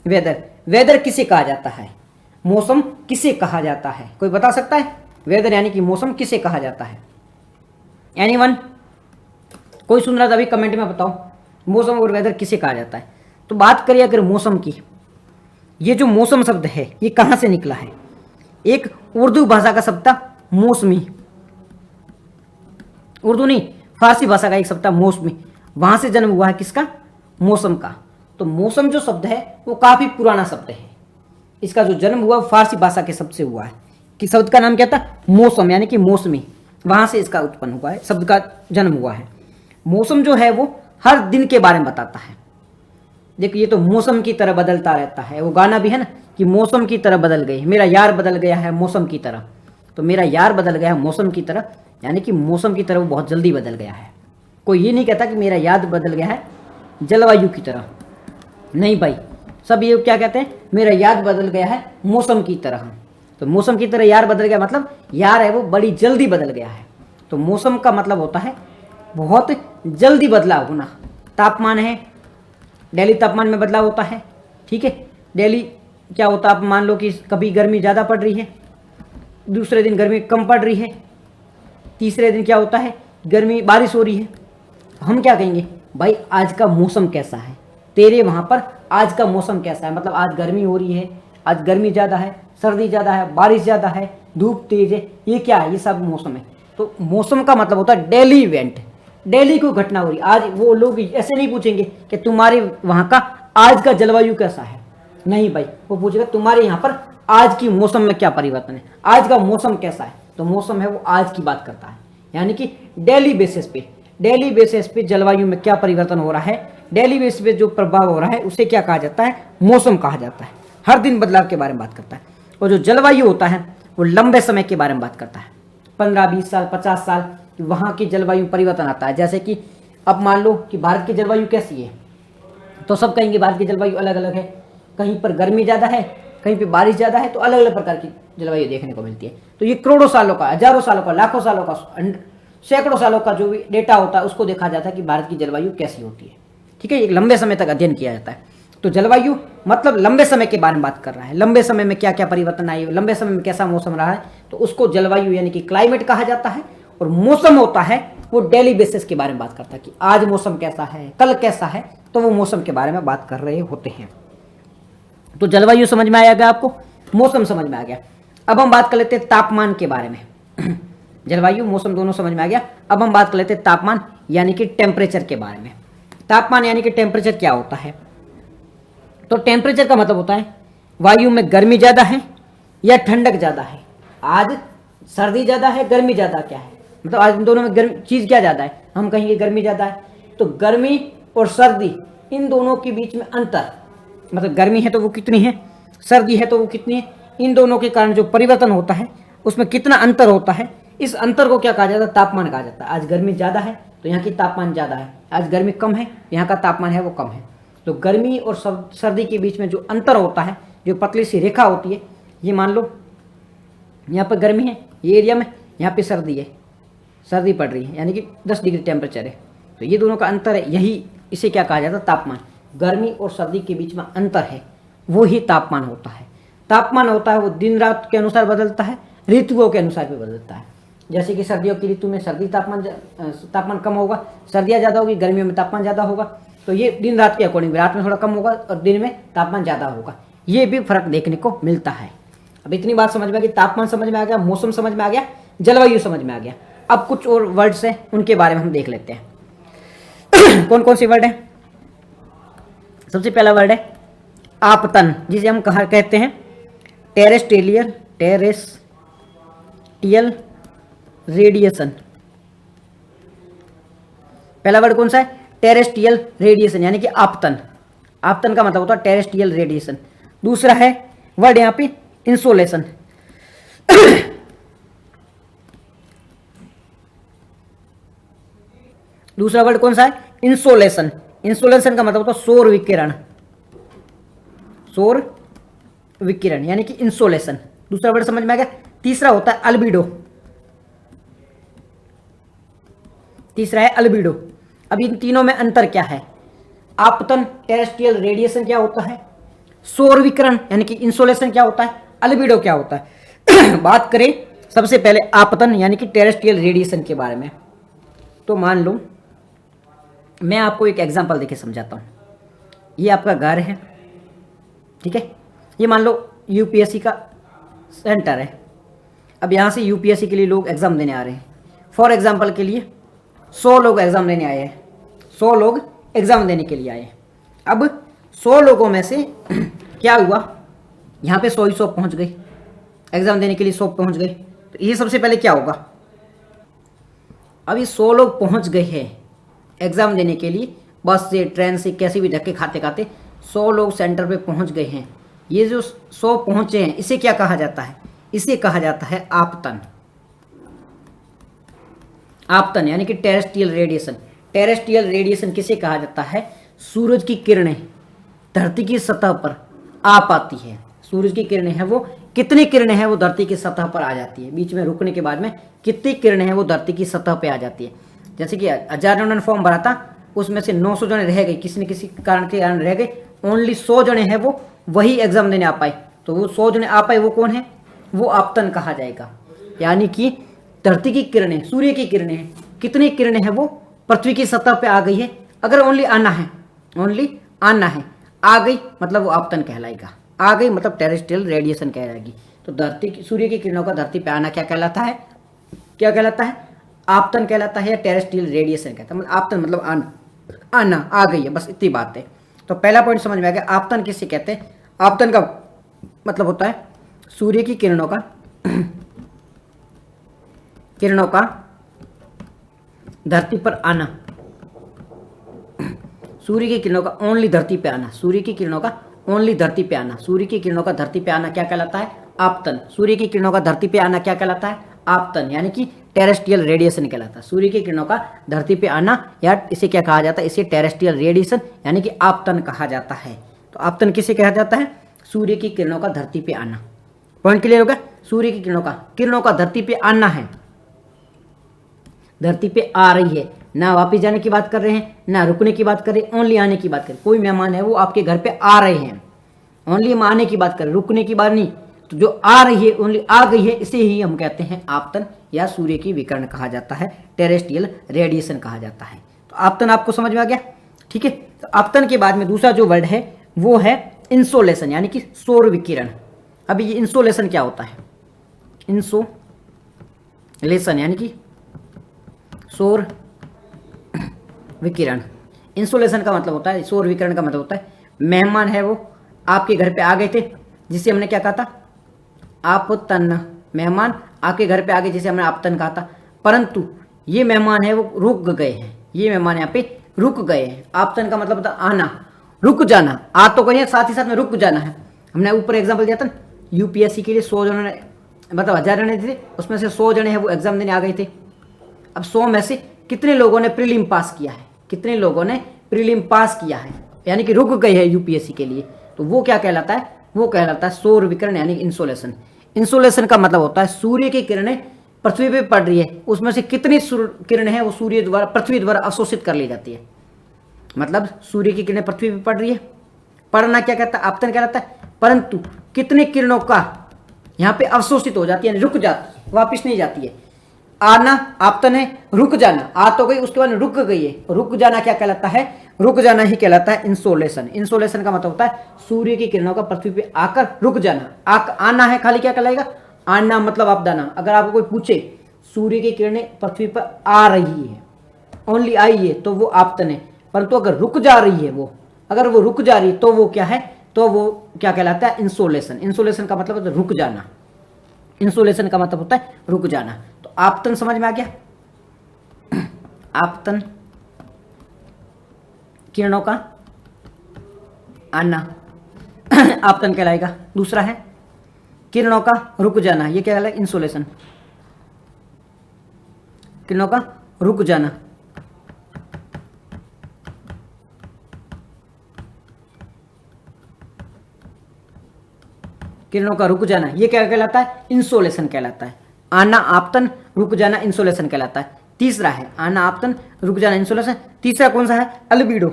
वेदर, वेदर किसे कहा जाता है, मौसम किसे कहा जाता है, कोई बता सकता है, वेदर यानी कि मौसम किसे कहा जाता है। एनीवन, कोई सुन रहा था अभी, कमेंट में बताओ मौसम और वेदर किसे कहा जाता है। तो बात करिए अगर मौसम की, ये जो मौसम शब्द है ये कहां से निकला है, एक उर्दू भाषा का शब्द था मौसमी, उर्दू नहीं फारसी भाषा का एक शब्द था मौसमी, वहां से जन्म हुआ है किसका, मौसम का। तो मौसम जो शब्द है वो काफी पुराना शब्द है, इसका जो जन्म हुआ फारसी भाषा के शब्द से हुआ है। कि शब्द का नाम क्या था, मौसम यानी कि मौसमी, वहां से इसका उत्पन्न हुआ है, शब्द का जन्म हुआ है। मौसम जो है वो हर दिन के बारे में बताता है। देखिए ये तो मौसम की तरह बदलता रहता है, वो गाना भी है ना कि मौसम की तरह बदल गई, मेरा यार बदल गया है मौसम की तरह। तो मेरा यार बदल गया है मौसम की तरह, यानी कि मौसम की तरह वो बहुत जल्दी बदल गया है। कोई ये नहीं कहता कि मेरा याद बदल गया है जलवायु की तरह, नहीं भाई, सब ये क्या कहते हैं, मेरा याद बदल गया है मौसम की तरह। तो मौसम की तरह यार बदल गया मतलब यार है वो बड़ी जल्दी बदल गया है। तो मौसम का मतलब होता है बहुत जल्दी बदलाव होना। तापमान है, डेली तापमान में बदलाव होता है, ठीक है। डेली क्या होता है, आप मान लो कि कभी गर्मी ज़्यादा पड़ रही है दूसरे दिन गर्मी कम पड़ रही है, तीसरे दिन क्या होता है, गर्मी बारिश हो रही है। हम क्या कहेंगे, भाई आज का मौसम कैसा है, तेरे वहाँ पर आज का मौसम कैसा है, मतलब आज गर्मी हो रही है, आज गर्मी ज़्यादा है, सर्दी ज़्यादा है, बारिश ज़्यादा है, धूप तेज है, ये क्या है, ये सब मौसम है। तो मौसम का मतलब होता है डेली इवेंट, डेली कोई घटना हो रही। आज वो लोग ऐसे नहीं पूछेंगे कि तुम्हारे वहाँ का आज का जलवायु कैसा है, नहीं भाई, वो पूछेगा तुम्हारे यहाँ पर आज की मौसम में क्या परिवर्तन है, आज का मौसम कैसा है। तो मौसम है वो आज की बात करता है, यानी कि डेली बेसिस पे जलवायु में क्या परिवर्तन हो रहा है, डेली बेसिस पे जो प्रभाव हो रहा है उसे क्या कहा जाता है, मौसम कहा जाता है। हर दिन बदलाव के बारे में बात करता है। और जो जलवायु होता है वो लंबे समय के बारे में बात करता है, 15-20 साल 50 साल वहाँ की जलवायु परिवर्तन आता है। जैसे कि अब मान लो कि भारत की जलवायु कैसी है, तो सब कहेंगे भारत की जलवायु अलग अलग है, कहीं पर गर्मी ज़्यादा है, कहीं पर बारिश ज़्यादा है, तो अलग अलग प्रकार की जलवायु देखने को मिलती है। तो ये करोड़ों सालों का, हजारों सालों का, लाखों सालों का, सैकड़ों सालों का जो भी डेटा होता है उसको देखा जाता है कि भारत की जलवायु कैसी होती है। ठीक है, एक लंबे समय तक अध्ययन किया जाता है। तो जलवायु मतलब लंबे समय के बारे में बात कर रहा है, लंबे समय में क्या क्या परिवर्तन आए, लंबे समय में कैसा मौसम रहा है, तो उसको जलवायु यानी कि क्लाइमेट कहा जाता है। और मौसम होता है वो डेली बेसिस के बारे में बात करता है कि आज मौसम कैसा है, कल कैसा है, तो वो मौसम के बारे में बात कर रहे होते हैं। तो जलवायु समझ में आया आपको, मौसम समझ में आ गया। अब हम बात कर लेते हैं तापमान के बारे में। जलवायु मौसम दोनों समझ में आ गया। अब हम बात कर लेते हैं तापमान यानी कि टेम्परेचर के बारे में। तापमान यानी कि टेम्परेचर क्या होता है, तो टेम्परेचर का मतलब होता है वायु में गर्मी ज़्यादा है या ठंडक ज़्यादा है। आज सर्दी ज़्यादा है, गर्मी ज़्यादा क्या है, मतलब आज इन दोनों में गर्मी चीज़ क्या ज़्यादा है, हम कहेंगे गर्मी ज़्यादा है। तो गर्मी और सर्दी इन दोनों के बीच में अंतर, मतलब गर्मी है तो वो कितनी है, सर्दी है तो वो कितनी है, इन दोनों के कारण जो परिवर्तन होता है उसमें कितना अंतर होता है, इस अंतर को क्या कहा जाता है, तापमान कहा जाता है। आज गर्मी ज़्यादा है तो यहाँ की तापमान ज़्यादा है, आज गर्मी कम है, यहाँ का तापमान है वो कम है। तो गर्मी और सर्दी के बीच में जो अंतर होता है, जो पतली सी रेखा होती है, ये मान लो यहाँ पर गर्मी है ये एरिया में, यहाँ पे सर्दी है, सर्दी पड़ रही है यानी कि 10 डिग्री टेम्परेचर है। तो ये दोनों का अंतर है, यही इसे क्या कहा जाता है, तापमान। गर्मी और सर्दी के बीच में अंतर है वो ही तापमान होता है। तापमान होता है वो दिन रात के अनुसार बदलता है, ऋतुओं के अनुसार भी बदलता है। जैसे कि सर्दियों की ऋतु में सर्दी तापमान कम होगा, सर्दियाँ ज़्यादा होगी, गर्मियों में तापमान ज़्यादा होगा। तो ये दिन रात के अकॉर्डिंग, रात में थोड़ा कम होगा और दिन में तापमान ज़्यादा होगा, ये भी फर्क देखने को मिलता है। अब इतनी बात समझ में आ गई, तापमान समझ में आ गया, मौसम समझ में आ गया, जलवायु समझ में आ गया। अब कुछ और वर्ड्स हैं उनके बारे में हम देख लेते हैं। कौन कौन सी वर्ड है। सबसे पहला वर्ड है आपतन, जिसे हम कहा कहते हैं टेरेस्ट्रियल रेडिएशन। पहला वर्ड कौन सा है, टेरेस्ट्रियल रेडिएशन यानी कि आपतन। आपतन का मतलब होता है टेरेस्ट्रियल रेडिएशन। दूसरा है वर्ड यहाँ पे इंसोलेशन। दूसरा वर्ड कौन सा है, इंसोलेशन। इंसोलेशन का मतलब होता है सौर विकिरण, सौर विकिरण यानी कि इंसोलेशन। दूसरा वर्ड समझ में आ गया। तीसरा होता है अल्बिडो, तीसरा है अल्बिडो। अब इन तीनों में अंतर क्या है, आपतन टेरेस्ट्रियल रेडिएशन क्या होता है, सौर विकिरण यानी कि इंसोलेशन क्या होता है, अल्बिडो क्या होता है। बात करें सबसे पहले आपतन यानी कि टेरेस्ट्रियल रेडिएशन के बारे में, तो मान लो मैं आपको एक एग्जांपल देके समझाता हूँ। ये आपका घर है, ठीक है, ये मान लो यूपीएससी का सेंटर है। अब यहाँ से यूपीएससी के लिए लोग एग्ज़ाम देने आ रहे हैं। फॉर एग्जांपल के लिए 100 लोग एग्ज़ाम देने आए हैं, 100 लोग एग्ज़ाम देने के लिए आए हैं। अब 100 लोगों में से क्या हुआ, यहाँ पे 100 ही 100 पहुँच गए, एग्ज़ाम देने के लिए 100 पहुँच गए। तो ये सबसे पहले क्या होगा, अभी 100 लोग पहुँच गए हैं एग्ज़ाम देने के लिए, बस से ट्रेन से कैसे भी धक्के खाते खाते 100 लोग सेंटर पे पहुँच गए हैं। ये जो 100 पहुँचे हैं इसे क्या कहा जाता है, इसे कहा जाता है आपतन। आपतन यानी कि टेरेस्ट्रियल रेडिएशन। टेरेस्ट्रियल रेडिएशन किसे कहा जाता है, सूरज की किरणें धरती की सतह पर आ पाती है। सूरज की किरणें हैं वो, कितनी किरणें हैं वो धरती की सतह पर आ जाती है, बीच में रुकने के बाद में कितनी किरणें हैं वो धरती की सतह पे आ जाती है। जैसे कि 1000 जनों ने फॉर्म भरा था, उसमें से 900 जने रह गए, किसी न किसी कारण के कारण रह गए, ओनली 100 जने हैं वो वही एग्जाम देने आ पाए। तो वो 100 जने आ पाए वो कौन है, वो आपतन कहा जाएगा। यानी कि धरती की किरणें, सूर्य की किरणें हैं, कितनी किरणें हैं वो पृथ्वी की सतह पे आ गई है, अगर ओनली आना है, ओनली आना है, आ गई मतलब वो आपतन कहलाएगा। आ गई मतलब टेरेस्ट्रियल रेडिएशन कहलाएगी। तो धरती की, सूर्य की किरणों का धरती पे आना क्या कहलाता है, क्या कहलाता है, आपतन कहलाता है या टेरेस्ट्रियल रेडिएशन कहता है। मतलब आपतन मतलब आना, आना, आ गई है, बस इतनी बात है। तो पहला पॉइंट समझ में आ गया। आपतन किसे कहते हैं? आपतन का मतलब होता है सूर्य की किरणों का किरणों का धरती पर आना, सूर्य की किरणों का ओनली धरती पे आना, सूर्य की किरणों का ओनली धरती पे आना, सूर्य की किरणों का धरती पे आना क्या कहलाता है? आपतन। सूर्य की किरणों का धरती पे आना क्या कहलाता है? आपतन, यानी कि टेरेस्ट्रियल रेडिएशन कहलाता है। सूर्य की किरणों का धरती पे आना या इसे क्या कहा जाता है? इसे टेरेस्ट्रियल रेडिएशन यानी कि आपतन कहा जाता है। तो आपतन किसे कहा जाता है? सूर्य की किरणों का धरती पे आना। पॉइंट क्लियर हो गया? सूर्य की किरणों का धरती पे आना है, धरती पे आ रही है, ना वापिस जाने की बात कर रहे हैं, ना रुकने की बात कर रहे हैं, ओनली आने की बात करें। कोई मेहमान है वो आपके घर पे आ रहे हैं, ओनली हम आने की बात करें, रुकने की बात नहीं। तो जो आ रही है, ओनली आ गई है, इसे ही हम कहते हैं आपतन या सूर्य की विकिरण कहा जाता है, टेरेस्ट्रियल रेडिएशन कहा जाता है। तो आपतन आपको समझ में आ गया, ठीक है। तो आपतन के बाद में दूसरा जो वर्ड है वो है इंसोलेशन, यानी कि सौर विकिरण। अभी ये इंसोलेशन क्या होता है? इंसोलेशन यानी कि सौर विकिरण। इंसोलेशन का मतलब होता है, सौर विकिरण का मतलब होता है मेहमान है वो आपके घर पे आ गए थे, जिसे हमने क्या कहा था? आपतन। मेहमान आपके घर पे आ गए जिसे हमने आपतन कहा था, परंतु ये मेहमान है वो रुक गए हैं, ये मेहमान यहाँ पे रुक गए हैं। आपतन का मतलब होता है आना, रुक जाना। आ तो कहीं साथ ही साथ में रुक जाना है। हमने ऊपर एग्जाम्पल दिया था, यूपीएससी के लिए 100 जनों ने, मतलब 1000 जने थे, उसमें से 100 जने हैं वो एग्जाम देने आ गए थे। अब 100 में से कितने लोगों ने प्रीलिम पास किया है? कितने लोगों ने प्रीलिम पास किया है, यानी कि रुक गए हैं यूपीएससी के लिए। तो वो क्या कहलाता है? वो कहलाता है सौर विकिरण यानी इंसोलेशन। इंसोलेशन का मतलब होता है सूर्य की किरणें पृथ्वी पे पड़ रही है, उसमें से कितनी किरणें हैं वो सूर्य द्वारा, पृथ्वी द्वारा अवशोषित कर ली जाती है। मतलब सूर्य की किरणें पृथ्वी पे पड़ रही है, पड़ना क्या कहता है? आपतन कहलाता है। परंतु कितने किरणों का यहाँ पे अवशोषित हो जाती है, रुक जाती है, वापिस नहीं जाती है। आना आपतन है, रुक जाना, आ तो गई उसके बाद रुक गई है, रुक जाना क्या कहलाता है? रुक जाना ही कहलाता है इंसोलेशन। इंसोलेशन का मतलब होता है सूर्य की किरणों का पृथ्वी पे आकर रुक जाना। आना है खाली क्या कहलाएगा? आना मतलब आपदाना। अगर आपको कोई पूछे सूर्य की किरणें पृथ्वी पर आ रही है, ओनली आई है, तो वो आपतन है। परंतु अगर रुक जा रही है वो, अगर वो रुक जा रही है तो वो क्या है? तो वो क्या कहलाता है? इंसोलेशन। इंसोलेशन का मतलब होता है रुक जाना। इंसोलेशन का मतलब होता है रुक जाना। तो आपतन समझ में आ गया? आपतन किरणों का आना आपतन कहलाएगा। दूसरा है किरणों का रुक जाना, ये क्या कहलाएगा? इंसोलेशन। किरणों का रुक जाना, किरणों का रुक जाना, ये क्या कहलाता है? इंसोलेशन कहलाता है। आना आपतन, रुक जाना इंसोलेशन कहलाता है। तीसरा है आना आपतन, रुक जाना इंसोलेशन। तीसरा कौन सा है? अल्बिडो।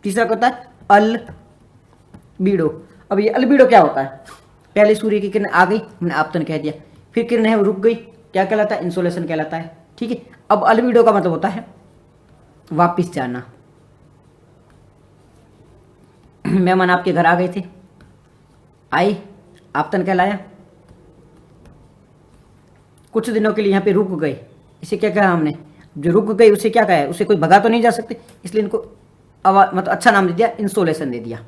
तीसरा क्या होता है? अल्बिडो। अब ये अल्बिडो क्या होता है? पहले सूर्य की किरण आ गई, हमने आपतन कह दिया, फिर किरण है वो रुक गई, क्या कहलाता है? इंसोलेशन कहलाता है। ठीक है। अब अल्बिडो का मतलब होता है वापिस जाना। मेहमान आपके घर आ गए थे, आई, आपतन कहलाया, कुछ दिनों के लिए यहाँ पे रुक गए, इसे क्या कहा हमने? जो रुक गई उसे क्या कहा है? उसे कोई भगा तो नहीं जा सकते, इसलिए इनको मतलब अच्छा नाम दे दिया, इंसोलेशन दे दिया।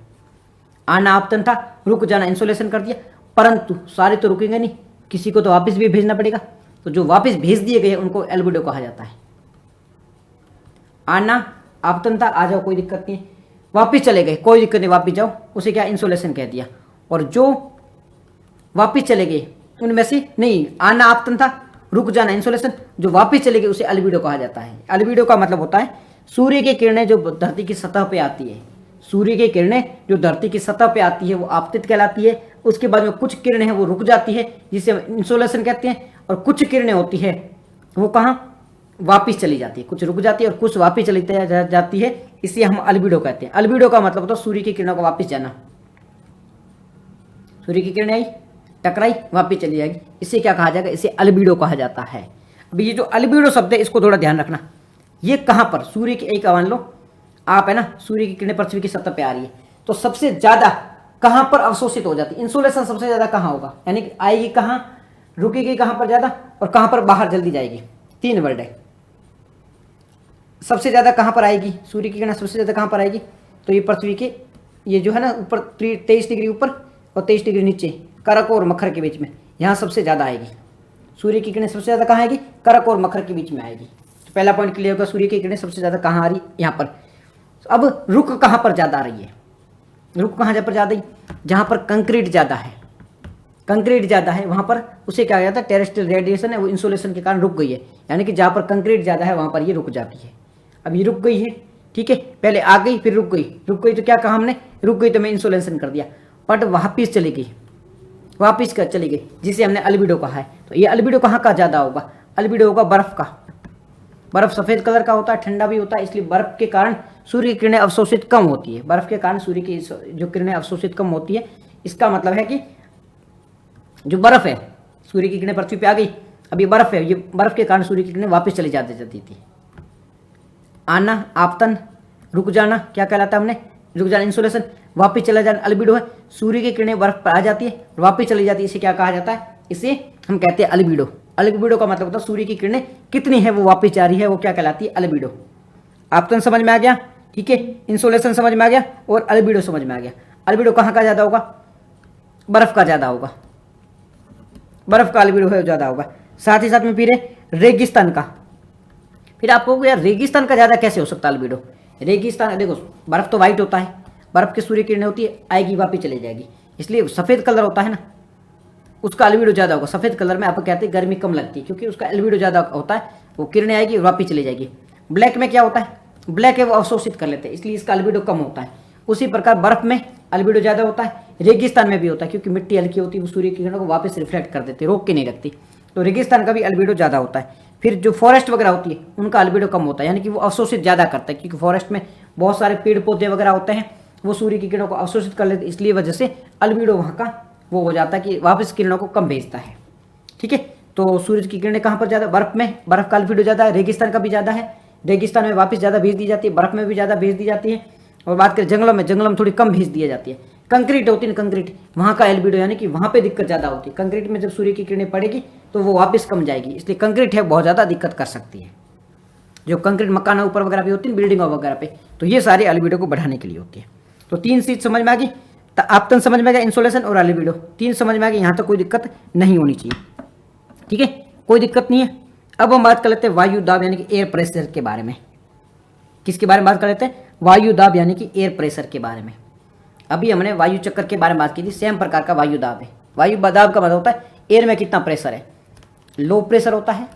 आना आपतन था, रुक जाना इंसोलेशन कर दिया। परंतु सारे तो रुकेंगे नहीं, किसी को तो वापस भी भेजना पड़ेगा, तो जो वापस भेज दिए गए उनको एल्बिडो कहा जाता है। आना आपतन था, आ जाओ कोई दिक्कत नहीं, वापिस चले गए कोई दिक्कत नहीं, वापिस जाओ, उसे क्या? इंसोलेशन कह दिया। और जो वापिस चले गए उनमें से नहीं, आना आपतन था, रुक जाना इंसोलेशन, जो वापिस चले गए उसे अल्बिडो कहा जाता है। अल्बिडो का मतलब होता है सूर्य की किरणें जो धरती की सतह पे आती है, सूर्य की किरणें जो धरती की सतह पे आती है वो आपतित कहलाती है। उसके बाद में कुछ किरणें हैं वो रुक जाती है, जिसे इंसोलेशन कहते हैं। और कुछ किरणें होती है वो कहाँ? वापिस चली जाती है, कुछ रुक जाती है और कुछ वापिस चली जाती है, इसे हम अल्बिडो कहते हैं। अल्बिडो का मतलब होता है सूर्य की किरणों का वापिस जाना। सूर्य की किरणें आई, टकराई वापस चली जाएगी, इसे क्या कहा जाएगा, इसे अल्बिडो कहा जाता है। अभी ये जो अल्बिडो शब्द है इसको थोड़ा ध्यान रखना, ये कहाँ पर, सूर्य की एक मान लो आप है ना, सूर्य की किरणें पृथ्वी की सतह पे आ रही है, तो सबसे ज्यादा कहां पर अवशोषित हो जाती है, इंसोलेशन सबसे ज्यादा कहां होगा, यानी कि आएगी कहां, रुकेगी कहां पर ज्यादा, और कहां पर बाहर जल्दी जाएगी। 3 वर्ड है, सबसे ज्यादा कहां पर आएगी, सूर्य की किरण सबसे ज्यादा कहां पर आएगी, तो ये पृथ्वी के ये जो है ना ऊपर 23 डिग्री ऊपर और 23 डिग्री नीचे, करक और मकर के बीच में, यहां सबसे ज्यादा आएगी। सूर्य की किरणें सबसे ज्यादा कहां आएगी, करक और मकर के बीच में आएगी। तो पहला पॉइंट क्लियर होगा, सूर्य की किरणें सबसे ज्यादा कहां आ रही, यहां पर। अब रुक कहां पर ज्यादा आ रही है, रुक कहां पर ज्यादा है, जहां पर कंक्रीट ज्यादा है, कंक्रीट ज्यादा है वहां पर उसे क्या जाता है, टेरेस्ट्रियल रेडिएशन है वो इंसोलेशन के कारण रुक गई है, यानी कि जहां पर कंक्रीट ज्यादा है वहां पर ये रुक जाती है। अब ये रुक गई है, ठीक है, पहले आ गई फिर रुक गई, रुक गई तो क्या कहा हमने, रुक गई तो मैं इंसोलेशन कर दिया, बट वापिस चली गई, वापिस कर चली गई, जिसे हमने अल्बिडो कहा है। तो ये अल्बिडो कहाँ का ज्यादा होगा, अल्बिडो होगा बर्फ का। बर्फ सफेद कलर का होता है, ठंडा भी होता है, इसलिए बर्फ के कारण सूर्य की किरणें अवशोषित कम होती है, बर्फ के कारण सूर्य की जो किरणें अवशोषित कम होती है। इसका मतलब है कि जो बर्फ है, सूर्य की किरणें पृथ्वी पे आ गई, अब ये बर्फ है, ये बर्फ के कारण सूर्य की किरणें वापस चली जाती थी। आना, आपतन, रुक जाना क्या कहलाता है हमने, रुक जाना इंसोलेशन, वापस चला जाना अल्बिडो है। सूर्य की किरणें बर्फ पर आ जाती है, वापस चली जाती है, इसे क्या कहा जाता है, इसे हम कहते हैं अल्बिडो। अल्बिडो का मतलब होता है सूर्य की किरणें कितनी है वो वापस जा रही है, वो क्या कहलाती है, अल्बिडो। आपतन समझ में आ गया, ठीक है, इंसोलेशन समझ में आ गया और अल्बिडो समझ में आ गया। अल्बिडो कहाँ का ज्यादा होगा, बर्फ का ज्यादा होगा, बर्फ का अल्बिडो है ज्यादा होगा। साथ ही साथ में फिर रेगिस्तान का, फिर आपको यार रेगिस्तान का ज्यादा कैसे हो सकता है अल्बिडो, रेगिस्तान देखो बर्फ तो व्हाइट होता है, बर्फ की सूर्य किरणें होती है, आएगी वापस चली जाएगी, इसलिए सफेद कलर होता है ना, उसका अल्बिडो ज्यादा होगा। सफेद कलर में आप कहते हैं गर्मी कम लगती है, क्योंकि उसका अल्बिडो ज्यादा होता है, वो किरणें आएगी और वापस चली जाएगी। ब्लैक में क्या होता है, ब्लैक है वो अवशोषित कर लेते हैं, इसलिए इसका अल्बिडो कम होता है। उसी प्रकार बर्फ में अल्बिडो ज्यादा होता है, रेगिस्तान में भी होता है, क्योंकि मिट्टी हल्की होती है, वो सूर्य की किरणों को वापस रिफ्लेक्ट कर देती है, रोक के नहीं रखती, तो रेगिस्तान का भी अल्बिडो ज्यादा होता है। फिर जो फॉरेस्ट वगैरह होती है उनका अल्बिडो कम होता है, यानी कि वो अवशोषित ज्यादा करता है, क्योंकि फॉरेस्ट में बहुत सारे पेड़ पौधे वगैरह होते हैं, वो सूर्य की किरणों को अवशोषित कर लेते, इसलिए वजह से अल्बिडो वहाँ का वो हो जाता है कि वापस किरणों को कम भेजता है, ठीक है। तो सूरज की किरणें कहाँ पर ज्यादा, बर्फ में, बर्फ का अल्बिडो ज्यादा है, रेगिस्तान का भी ज्यादा है, रेगिस्तान में वापस ज्यादा भेज दी जाती है, बर्फ में भी ज्यादा भेज दी जाती है। और बात करें जंगलों में, जंगलों में थोड़ी कम भेज दी जाती है। कंक्रीट होती है ना, कंक्रीट, वहाँ का एल्बिडो यानी कि वहाँ पे दिक्कत ज्यादा होती है, कंक्रीट में जब सूर्य की किरणें पड़ेगी तो वो वापस कम जाएगी, इसलिए कंक्रीट है बहुत ज्यादा दिक्कत कर सकती है। जो कंक्रीट मकान ऊपर वगैरह भी होती है, बिल्डिंगों वगैरह पे, तो ये सारे अल्बिडो को बढ़ाने के लिए होती है। तो 3 चीज समझ में आ गई, आपतन समझ में आ गया, इंसोलेशन और अल्बिडो, 3 समझ में आ गई, यहाँ तक कोई दिक्कत नहीं होनी चाहिए, ठीक है, कोई दिक्कत नहीं है। अब हम बात कर लेते हैं वायु दाब यानी कि एयर प्रेशर के बारे में। किसके बारे में बात कर लेते हैं, वायु दाब यानी कि एयर प्रेशर के बारे में। अभी हमने वायु चक्कर के बारे में बात की थी, सेम प्रकार का वायु दाब है। वायु दाब का मतलब होता है एयर में कितना प्रेशर है, लो प्रेशर होता है,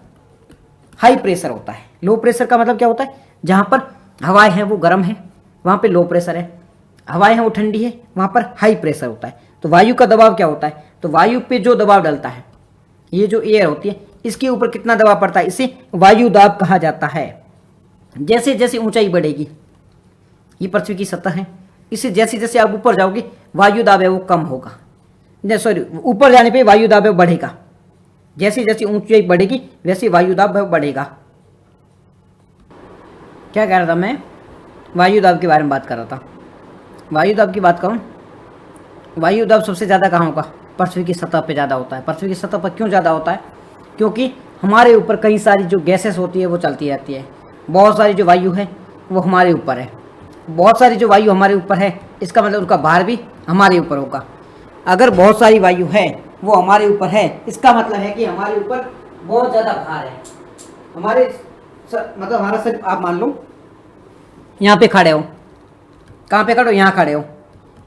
हाई प्रेशर होता है। लो प्रेशर का मतलब क्या होता है, जहां पर हवाएं हैं वो गर्म है वहां पे लो प्रेशर है, हवाएं हैं वो ठंडी है वहां पर हाई प्रेशर होता है। तो वायु का दबाव क्या होता है, तो वायु पे जो दबाव डलता है, ये जो एयर होती है इसके ऊपर कितना दबाव पड़ता है, इसे वायु दाब कहा जाता है। जैसे जैसे ऊंचाई बढ़ेगी, ये पृथ्वी की सतह है, इससे जैसे जैसे आप ऊपर जाओगे वायु दाब है वो कम होगा, सॉरी ऊपर जाने पे वायु दाब बढ़ेगा, जैसे जैसे ऊंचाई बढ़ेगी वैसे वायु दाब बढ़ेगा। क्या कह रहा था मैं, वायु दाब के बारे में बात कर रहा था। वायु दाब की बात करूं, वायु दाब सबसे ज़्यादा कहाँ होगा, पृथ्वी की सतह पे ज़्यादा होता है। पृथ्वी की सतह पर क्यों ज़्यादा होता है, क्योंकि हमारे ऊपर कई सारी जो गैसेस होती है वो चलती रहती है, बहुत सारी जो वायु है वो हमारे ऊपर है, बहुत सारी जो वायु हमारे ऊपर है, इसका मतलब उनका भार भी हमारे ऊपर होगा। अगर बहुत सारी वायु है वो हमारे ऊपर है, इसका मतलब है कि हमारे ऊपर बहुत ज़्यादा भार है। हमारे मतलब हमारा शरीर, आप मान लो यहाँ पे खड़े हो, कहाँ पे खड़े हो, यहाँ खड़े हो,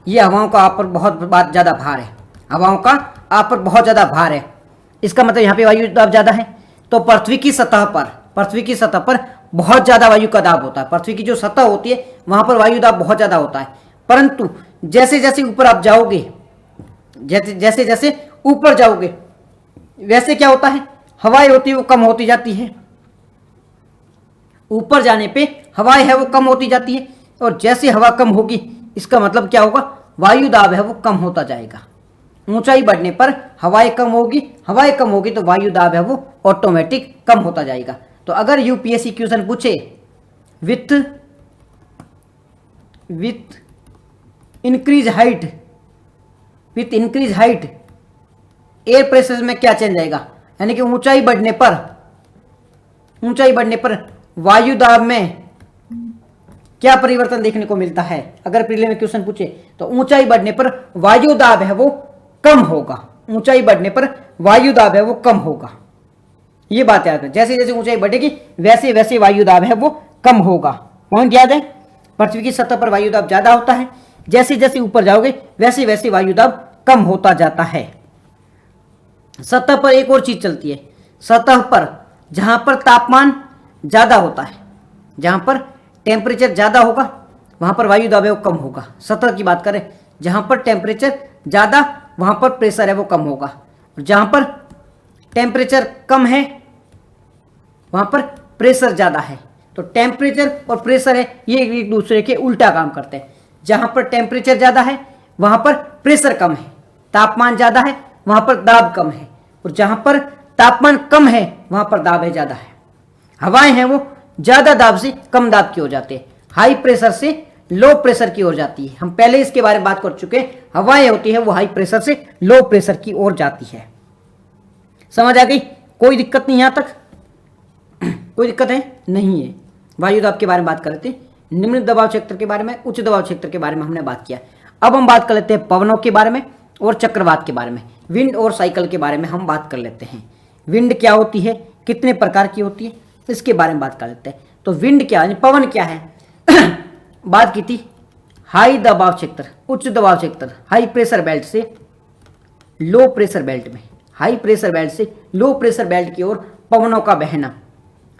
ये हवाओं का आप पर बहुत ज़्यादा भार है, हवाओं का आप पर बहुत ज़्यादा भार है, इसका मतलब यहाँ पे वायु दाब ज़्यादा है। तो पृथ्वी की सतह पर बहुत ज़्यादा वायु का दाब होता है। पृथ्वी की जो सतह होती है वहाँ पर वायु दाब बहुत ज़्यादा होता है, परंतु जैसे जैसे ऊपर आप जाओगे, जैसे जैसे ऊपर जाओगे वैसे क्या होता है, हवाएं होती है वो कम होती जाती है, ऊपर जाने पे हवाएं है वो कम होती जाती है, और जैसे हवा कम होगी इसका मतलब क्या होगा, वायु दाब है वो कम होता जाएगा। ऊंचाई बढ़ने पर हवाएं कम होगी, हवाएं कम होगी तो वायु दाब है वो ऑटोमेटिक कम होता जाएगा। तो अगर यूपीएससी क्वेश्चन पूछे with increase height, with increase height air pressure में क्या चेंज आएगा, यानी कि ऊंचाई बढ़ने पर वायु दाब में क्या परिवर्तन देखने को मिलता है। अगर प्रीलिम में क्वेश्चन पूछे तो ऊंचाई बढ़ने पर वायु दाब है वो कम होगा, ऊंचाई बढ़ने पर वायु दाब है वो कम होगा। ये बात याद है, जैसे जैसे ऊंचाई बढ़ेगी वैसे वैसे वायु दाब है वो कम होगा। पॉइंट याद है, पृथ्वी की सतह पर वायु दाब ज्यादा होता है, जैसे जैसे ऊपर जाओगे वैसे वैसे वायु दाब कम होता जाता है। सतह पर एक और चीज चलती है, सतह पर जहां पर तापमान ज्यादा होता है, जहां पर टेम्परेचर ज्यादा होगा वहां पर वायु दाब है वो कम होगा। सतह की बात करें, जहां पर टेम्परेचर ज्यादा वहां पर प्रेशर है वो कम होगा, और जहां पर टेम्परेचर कम है वहां पर प्रेशर ज्यादा है। तो टेम्परेचर और प्रेशर है ये एक दूसरे के उल्टा काम करते हैं। जहां पर टेम्परेचर ज्यादा है वहां पर प्रेशर कम है, तापमान ज्यादा है वहां पर दाब कम है, और जहां पर तापमान कम है वहां पर दाब है ज्यादा है। हवाएं हैं वो ज्यादा दाब से कम दाब की हो जाती है, हाई प्रेशर से लो प्रेशर की ओर जाती है। हम पहले इसके बारे में बात कर चुके हैं, हवाएं होती है वो हाई प्रेशर से लो प्रेशर की ओर जाती है। समझ आ गई, कोई दिक्कत नहीं यहां तक, कोई दिक्कत है नहीं है। वायु दाब के बारे में बात कर रहे थे, निम्न दबाव क्षेत्र के बारे में, उच्च दबाव क्षेत्र के बारे में हमने बात किया। अब हम बात कर लेते हैं पवनों के बारे में और चक्रवात के बारे में, विंड और साइकिल के बारे में हम बात कर लेते हैं। विंड क्या होती है, कितने प्रकार की होती है, इसके बारे में बात कर लेते हैं। तो विंड क्या है, पवन क्या है बात की थी हाई दबाव क्षेत्र, उच्च दबाव क्षेत्र, हाई प्रेशर बेल्ट से लो प्रेशर बेल्ट में, हाई प्रेशर बेल्ट से लो प्रेशर बेल्ट की ओर पवनों का बहना,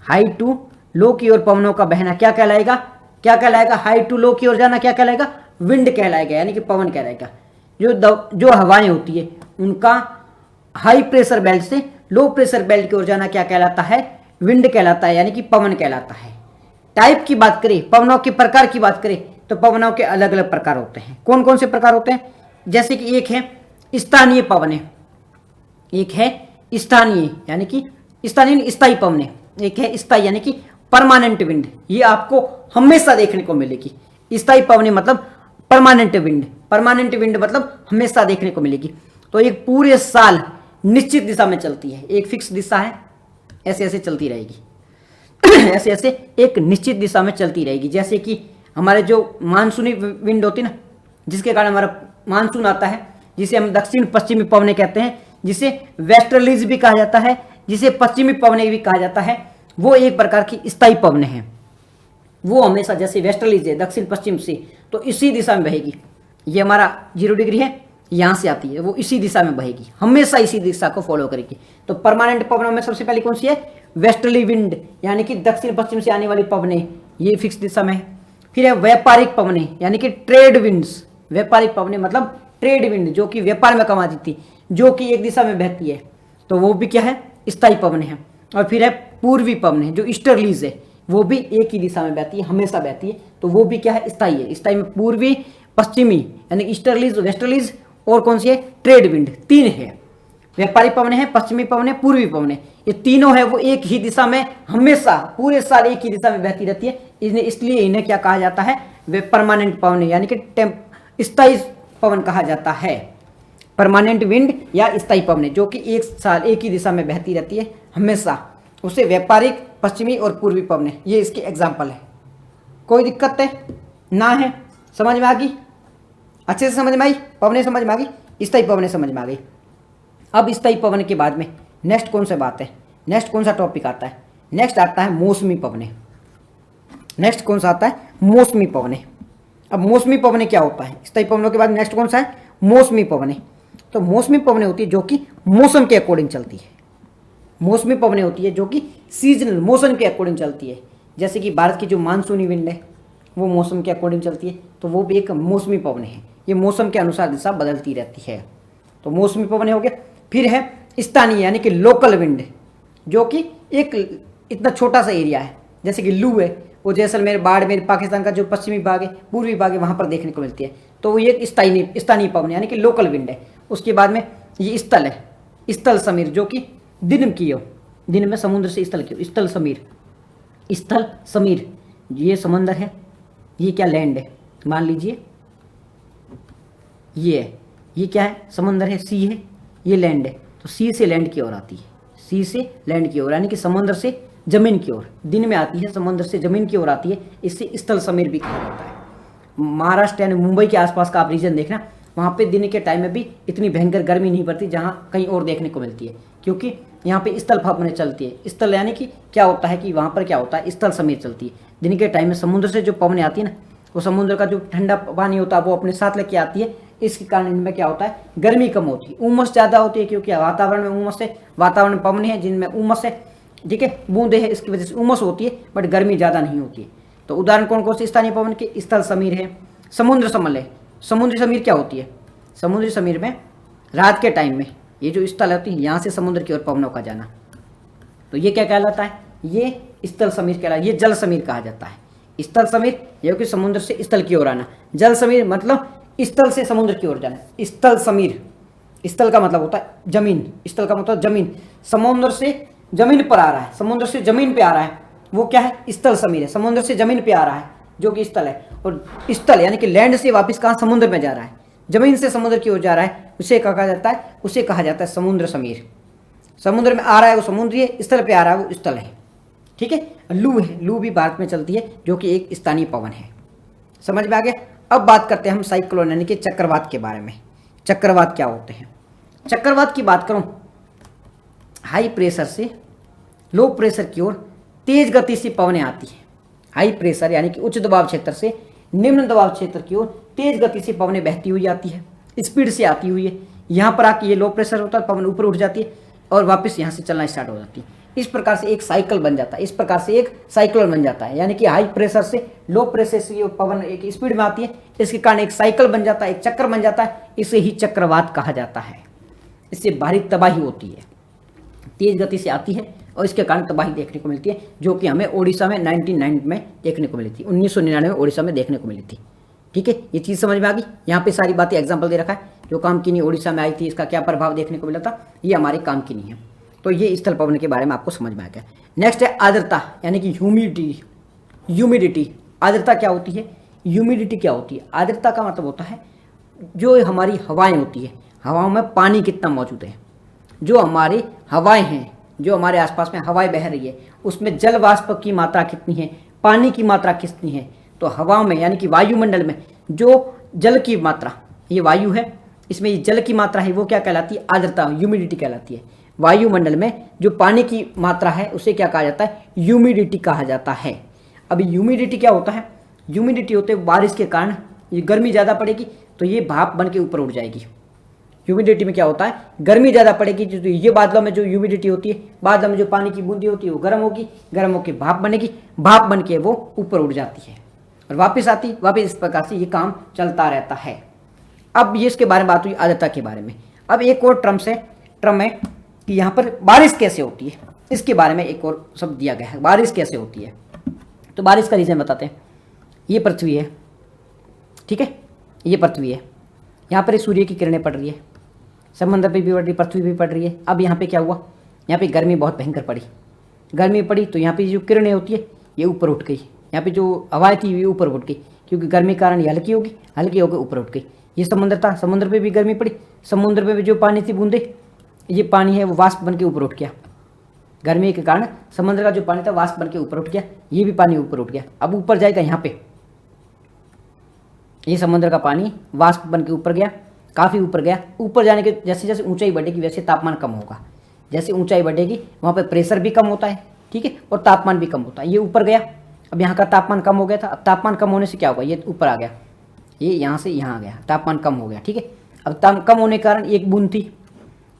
हाई टू लो की ओर पवनों का बहना क्या कहलाएगा, क्या कहलाएगा, हाई टू लो की ओर जाना क्या कहलाएगा, विंड कहलाएगा, यानी कि पवन कहलाएगा। जो हवाएं होती है उनका हाई प्रेशर बेल्ट से लो प्रेशर बेल्ट की ओर जाना क्या कहलाता है, विंड कहलाता है, यानी कि पवन कहलाता है। टाइप की बात करें, पवनों के प्रकार की बात करें तो पवनों के अलग अलग प्रकार होते हैं। कौन कौन से प्रकार होते हैं, जैसे कि एक है स्थानीय पवने, एक है स्थानीय यानी कि स्थानीय स्थायी पवने, एक है स्थायी यानी कि परमानेंट विंड, ये आपको हमेशा देखने को मिलेगी। स्थायी पवने मतलब परमानेंट विंड, परमानेंट विंड मतलब हमेशा देखने को मिलेगी। तो एक पूरे साल निश्चित दिशा में चलती है, एक फिक्स दिशा है, ऐसे ऐसे चलती रहेगी ऐसे ऐसे एक निश्चित दिशा में चलती रहेगी। जैसे कि हमारे जो मानसूनी विंड होती है ना, जिसके कारण हमारा मानसून आता है, जिसे हम दक्षिण पश्चिमी पवने कहते हैं, जिसे वेस्टर्लीज भी कहा जाता है, जिसे पश्चिमी पवने भी कहा जाता है, वो एक प्रकार की स्थायी पवने हैं। वो हमेशा जैसे वेस्टर्लीज है दक्षिण पश्चिम से, तो इसी दिशा में बहेगी। ये हमारा 0 डिग्री है, यहाँ से आती है, वो इसी दिशा में बहेगी, हमेशा इसी दिशा को फॉलो करेगी। तो परमानेंट पवनों में सबसे पहले कौन सी है, वेस्टर्ली विंड, यानी कि दक्षिण पश्चिम से आने वाली पवने, ये फिक्स दिशा में है। फिर है व्यापारिक पवने, यानी कि ट्रेड विंड्स, व्यापारिक पवने मतलब ट्रेड विंड, जो कि व्यापार में कमा देती, जो कि एक दिशा में बहती है, तो वो भी क्या है, स्थायी पवने हैं। और फिर है पूर्वी पवने, जो ईस्टर्लीज है, वो भी एक ही दिशा में बहती है, हमेशा बहती है, तो वो भी क्या है, स्थायी है। स्थायी में पूर्वी पश्चिमी यानी ईस्टर्लीज, वेस्टर्लीज और कौन सी है, ट्रेड विंड, 3 है। व्यापारिक पवने हैं, पश्चिमी पवने, पूर्वी पवने, ये तीनों है वो एक ही दिशा में हमेशा पूरे साल एक ही दिशा में बहती रहती है। इन्हें इसलिए इन्हें क्या कहा जाता है, वे परमानेंट पवने यानी कि स्थायी पवन कहा जाता है। परमानेंट विंड या स्थायी पवने जो कि एक साल एक ही दिशा में बहती रहती है हमेशा, उसे व्यापारिक पश्चिमी और पूर्वी पवने, ये इसके एग्जाम्पल है। कोई दिक्कत है ना है, समझ में आ गई, अच्छे से समझ में आई, पवने समझ में आ गई, स्थायी पवने समझ में आ गई। अब स्थायी पवन के बाद में नेक्स्ट कौन सा बात है, नेक्स्ट कौन सा टॉपिक आता है, नेक्स्ट आता है मौसमी पवने। नेक्स्ट कौन सा आता है, मौसमी पवने। अब मौसमी पवने क्या होता है, स्थायी पवनों के बाद नेक्स्ट कौन सा है, मौसमी पवने। तो मौसमी पवने होती है जो कि मौसम के अकॉर्डिंग चलती है। मौसमी पवने होती है जो कि सीजनल मौसम के अकॉर्डिंग चलती है। जैसे कि भारत की जो मानसूनी विंड है वो मौसम के अकॉर्डिंग चलती है, तो वो भी एक मौसमी पवने है। ये मौसम के अनुसार दिशा बदलती रहती है, तो मौसमी पवने हो गया। फिर है स्थानीय यानी कि लोकल विंड, जो कि एक इतना छोटा सा एरिया है, जैसे कि लू है, वो जैसलमेर, बाड़मेर, पाकिस्तान का जो पश्चिमी भाग है, पूर्वी भाग है, वहाँ पर देखने को मिलती है। तो वो ये स्थानीय पवन यानी कि लोकल विंड है। उसके बाद में ये स्थल है, स्थल समीर, जो कि दिन की हो, दिन में समुद्र से स्थल की हो, स्थल समीर, स्थल समीर, ये समंदर है, ये क्या लैंड है, मान लीजिए ये है, ये क्या है, समंदर है, सी है, ये लैंड है, तो सी से लैंड की ओर आती है, सी से लैंड की ओर, यानी कि समुद्र से जमीन की ओर दिन में आती है, समुद्र से जमीन की ओर आती है, इससे स्थल समीर भी कहा जाता है। महाराष्ट्र यानी मुंबई के आसपास का आप रीजन देखना, वहाँ पे दिन के टाइम में भी इतनी भयंकर गर्मी नहीं पड़ती जहाँ कहीं और देखने को मिलती है, क्योंकि यहाँ पे स्थल भावनाएं चलती है। स्थल यानी कि क्या होता है कि वहाँ पर क्या होता है, स्थल समीर चलती है। दिन के टाइम में समुद्र से जो पवनें आती है ना, वो समुद्र का जो ठंडा पानी होता है वो अपने साथ लेके आती है, इसके कारण इनमें क्या होता है, गर्मी कम होती है, उमस ज़्यादा होती है, क्योंकि वातावरण में उमस है, वातावरण में पवनें हैं जिनमें उमस है, ठीक है, बूंदे है, इसकी वजह से उमस होती है, बट गर्मी ज़्यादा नहीं होती है। तो उदाहरण कौन कौन से स्थानीय पवन के, स्थल समीर है, समुद्र समल है। समुद्री समीर क्या होती है, समुद्री समीर में रात के टाइम में ये जो स्थल होती है, यहाँ से समुद्र की ओर पवनों का जाना, तो ये क्या कहलाता है, ये स्थल समीर कहलाता है, ये जल समीर कहा जाता है। स्थल समीर ये कि समुद्र से स्थल की ओर आना, जल समीर मतलब स्थल से समुद्र की ओर जाना। स्थल समीर, स्थल का मतलब होता है जमीन, स्थल का मतलब जमीन, समुद्र से जमीन पर आ रहा है, समुद्र से जमीन पे आ रहा है, वो क्या है, स्थल समीर है। समुद्र से जमीन पे आ रहा है जो कि स्थल है, और स्थल यानी कि लैंड से वापस कहाँ, समुद्र में जा रहा है, जमीन से समुद्र की ओर जा रहा है, उसे कहा जाता है, उसे कहा जाता है समुद्र समीर। समुद्र में आ रहा है वो समुद्री है, स्थल पे आ रहा है वो स्थल है, ठीक है। लू है, लू भी भारत में चलती है, जो कि एक स्थानीय पवन है। समझ में आ गया। अब बात करते हैं हम साइक्लोन यानी कि चक्रवात के बारे में। चक्रवात क्या होते हैं, चक्रवात की बात करूं, हाई प्रेशर से लो प्रेशर की ओर तेज गति से पवनें आती हैं। हाई प्रेशर यानी कि उच्च दबाव क्षेत्र से निम्न दबाव क्षेत्र की ओर तेज गति से पवनें बहती हुई आती है, स्पीड से आती हुई है। यहाँ पर आके ये लो प्रेशर होता है, पवन ऊपर उठ जाती है और वापस यहाँ से चलना स्टार्ट हो जाती है। इस प्रकार से एक साइकिल बन जाता है, इस प्रकार से एक साइक्लोन बन जाता है, यानी कि हाई प्रेशर से लो प्रेशर से पवन एक स्पीड में आती है, इसके कारण एक साइकिल बन जाता है, एक चक्र बन जाता है, इसे ही चक्रवात कहा जाता है। इससे भारी तबाही होती है, तेज गति से आती है और इसके कारण तबाही देखने को मिलती है, जो कि हमें ओडिशा में 1999 में देखने को मिली थी, 1999 में ओडिशा में देखने को मिली थी। ठीक है, ये चीज़ समझ में आ गई। यहाँ पे सारी बातें एग्जाम्पल दे रखा है, जो काम की नहीं ओडिशा में आई थी, इसका क्या प्रभाव देखने को मिला था, ये हमारे काम की नहीं है। तो ये स्थल पवन के बारे में आपको समझ में आ गया। नेक्स्ट है आर्द्रता यानी कि ह्यूमिडिटी। ह्यूमिडिटी, आर्द्रता क्या होती है, ह्यूमिडिटी क्या होती है। आर्द्रता का मतलब होता है जो हमारी हवाएं होती है, हवाओं में पानी कितना मौजूद है, जो हमारी हवाएं हैं, जो हमारे आसपास में हवाएं बह रही है, उसमें जल वाष्प की मात्रा कितनी है, पानी की मात्रा कितनी है। तो हवाओं में यानी कि वायुमंडल में जो जल की मात्रा, ये वायु है, इसमें ये जल की मात्रा है, वो क्या कहलाती है, आर्द्रता, ह्यूमिडिटी कहलाती है। वायुमंडल में जो पानी की मात्रा है उसे क्या कहा जाता है, ह्यूमिडिटी कहा जाता है। अभी ह्यूमिडिटी क्या होता है, ह्यूमिडिटी होते हैं बारिश के कारण ये गर्मी ज़्यादा पड़ेगी तो ये भाप बन के ऊपर उठ जाएगी। ह्यूमिडिटी में क्या होता है, गर्मी ज़्यादा पड़ेगी तो ये बादलों में जो ह्यूमिडिटी होती है, बादलों में जो पानी की बूंदी होती है वो गर्म होगी, गर्म होकर भाप बनेगी, भाप बन के वो ऊपर उठ जाती है और वापस आती, वापस इस प्रकार से ये काम चलता रहता है। अब ये इसके बारे में बात हुई आर्द्रता के बारे में। अब एक और टर्म है कि यहाँ पर बारिश कैसे होती है, इसके बारे में एक और शब्द दिया गया है, बारिश कैसे होती है। तो बारिश का रीजन बताते हैं। ये पृथ्वी है, ठीक है, ये पृथ्वी है, यहाँ पर सूर्य की किरणें पड़ रही है, समंदर पे भी पड़ रही, पृथ्वी भी पड़ रही है। अब यहाँ पे क्या हुआ, यहाँ पे गर्मी बहुत भयंकर पड़ी, गर्मी पड़ी तो यहाँ पे जो किरणें होती है ये ऊपर उठ गई, यहाँ पे जो हवाएं थी ये ऊपर उठ गई, क्योंकि गर्मी के कारण ये हल्की होगी, हल्की होकर ऊपर उठ गई। ये समुद्र था, समुद्र पे भी गर्मी पड़ी, समुद्र पे भी जो पानी थी बूंदे, ये पानी है वो वाष्प बन के ऊपर उठ गया। गर्मी के कारण समुद्र का जो पानी था वाष्प बन के ऊपर उठ गया, ये भी पानी ऊपर उठ गया। अब ऊपर जाएगा, यहाँ पे ये समुद्र का पानी वाष्प बन के ऊपर गया, काफ़ी ऊपर गया। ऊपर जाने के जैसे जैसे ऊंचाई बढ़ेगी वैसे तापमान कम होगा, जैसे ऊंचाई बढ़ेगी वहाँ पे प्रेशर भी कम होता है, ठीक है, और तापमान भी कम होता है। ये ऊपर गया, अब यहाँ का तापमान कम हो गया था, अब तापमान कम होने से क्या होगा, ये ऊपर आ गया, ये यहाँ से यहाँ आ गया, तापमान कम हो गया, ठीक है। अब तापमान कम होने के कारण एक बूंद थी,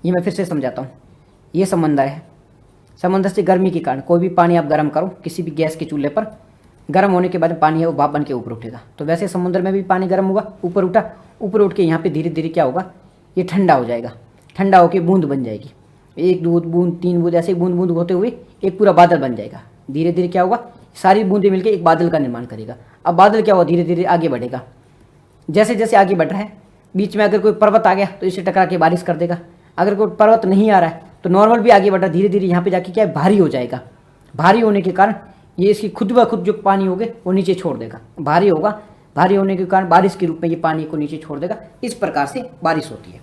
ये मैं फिर से समझाता हूँ। ये समंदर है, समंदर से गर्मी के कारण कोई भी पानी आप गर्म करो किसी भी गैस के चूल्हे पर, गर्म होने के बाद पानी है वो भाप बन के ऊपर उठेगा। तो वैसे समुद्र में भी पानी गर्म होगा, ऊपर उठा, ऊपर उठ के यहाँ पे धीरे धीरे क्या होगा, ये ठंडा हो जाएगा, ठंडा होकर बूंद बन जाएगी, एक दो बूंद तीन बूंद ऐसे बूंद बूंद होते हुए एक पूरा बादल बन जाएगा। धीरे धीरे क्या होगा, सारी बूंदें मिलकर एक बादल का निर्माण करेगा। अब बादल क्या होगा, धीरे धीरे आगे बढ़ेगा, जैसे जैसे आगे बढ़ रहा है बीच में अगर कोई पर्वत आ गया तो इससे टकरा के बारिश कर देगा। अगर कोई पर्वत नहीं आ रहा है तो नॉर्मल भी आगे बढ़ रहा है, धीरे धीरे यहाँ पे जाके क्या है, भारी हो जाएगा। भारी होने के कारण ये इसकी खुद ब खुद जो पानी होगा वो नीचे छोड़ देगा, भारी होगा, भारी होने के कारण बारिश के रूप में ये पानी को नीचे छोड़ देगा। इस प्रकार से बारिश होती है।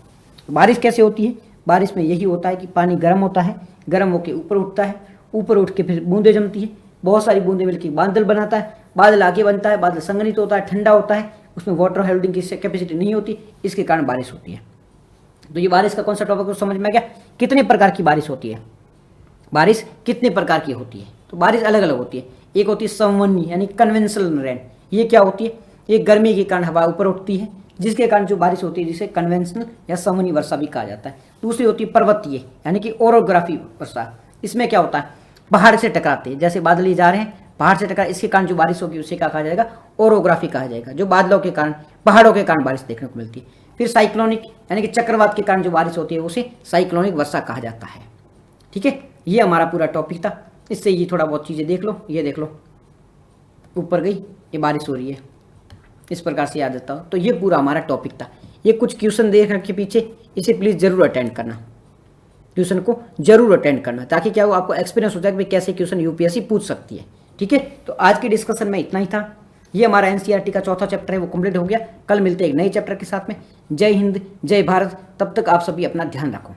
बारिश कैसे होती है? बारिश में यही होता है कि पानी गर्म होता है, गर्म होकर ऊपर उठता है, ऊपर उठ के फिर बूंदें जमती है, बहुत सारी बूंदें मिलकर बादल बनाता है, बादल आगे बनता है, बादल संघनित होता है, ठंडा होता है, उसमें वाटर होल्डिंग की कैपेसिटी नहीं होती, इसके कारण बारिश होती है। तो ये बारिश का कौन सा टॉपिक समझ में आ गया? कितने प्रकार की बारिश होती है, बारिश कितने प्रकार की होती है? तो बारिश अलग अलग होती है। एक होती है संवहनी यानी कन्वेंशनल रेन। ये क्या होती है? ये गर्मी के कारण हवा ऊपर उठती है, जिसके कारण जो बारिश होती है जिसे कन्वेंशनल या संवहनी वर्षा भी कहा जाता है। दूसरी होती है पर्वतीय यानी कि ओरोग्राफी वर्षा। इसमें क्या होता है? पहाड़ से टकराते हैं, जैसे बादल जा रहे हैं, पहाड़ से टकरा, इसके कारण जो बारिश होगी उसे क्या कहा जाएगा? ओरोग्राफी कहा जाएगा। जो बादलों के कारण, पहाड़ों के कारण बारिश देखने को मिलती है। फिर साइक्लोनिक यानी कि चक्रवात के कारण जो बारिश होती है उसे साइक्लोनिक वर्षा कहा जाता है। ठीक है, ये हमारा पूरा टॉपिक था। इससे ये थोड़ा बहुत चीज़ें देख लो, ये देख लो ऊपर गई, ये बारिश हो रही है, इस प्रकार से याद रहता हो। तो ये पूरा हमारा टॉपिक था। ये कुछ क्वेश्चन देख रखे पीछे, इसे प्लीज़ जरूर अटेंड करना, ट्यूशन को जरूर अटेंड करना, ताकि क्या हो, आपको एक्सपीरियंस हो जाए कि कैसे क्वेश्चन यूपीएससी पूछ सकती है। ठीक है, तो आज की डिस्कशन में इतना ही था। ये हमारा एनसीईआरटी का चौथा चैप्टर है, वो कंप्लीट हो गया। कल मिलते हैं एक नए चैप्टर के साथ में। जय हिंद, जय भारत। तब तक आप सभी अपना ध्यान रखो।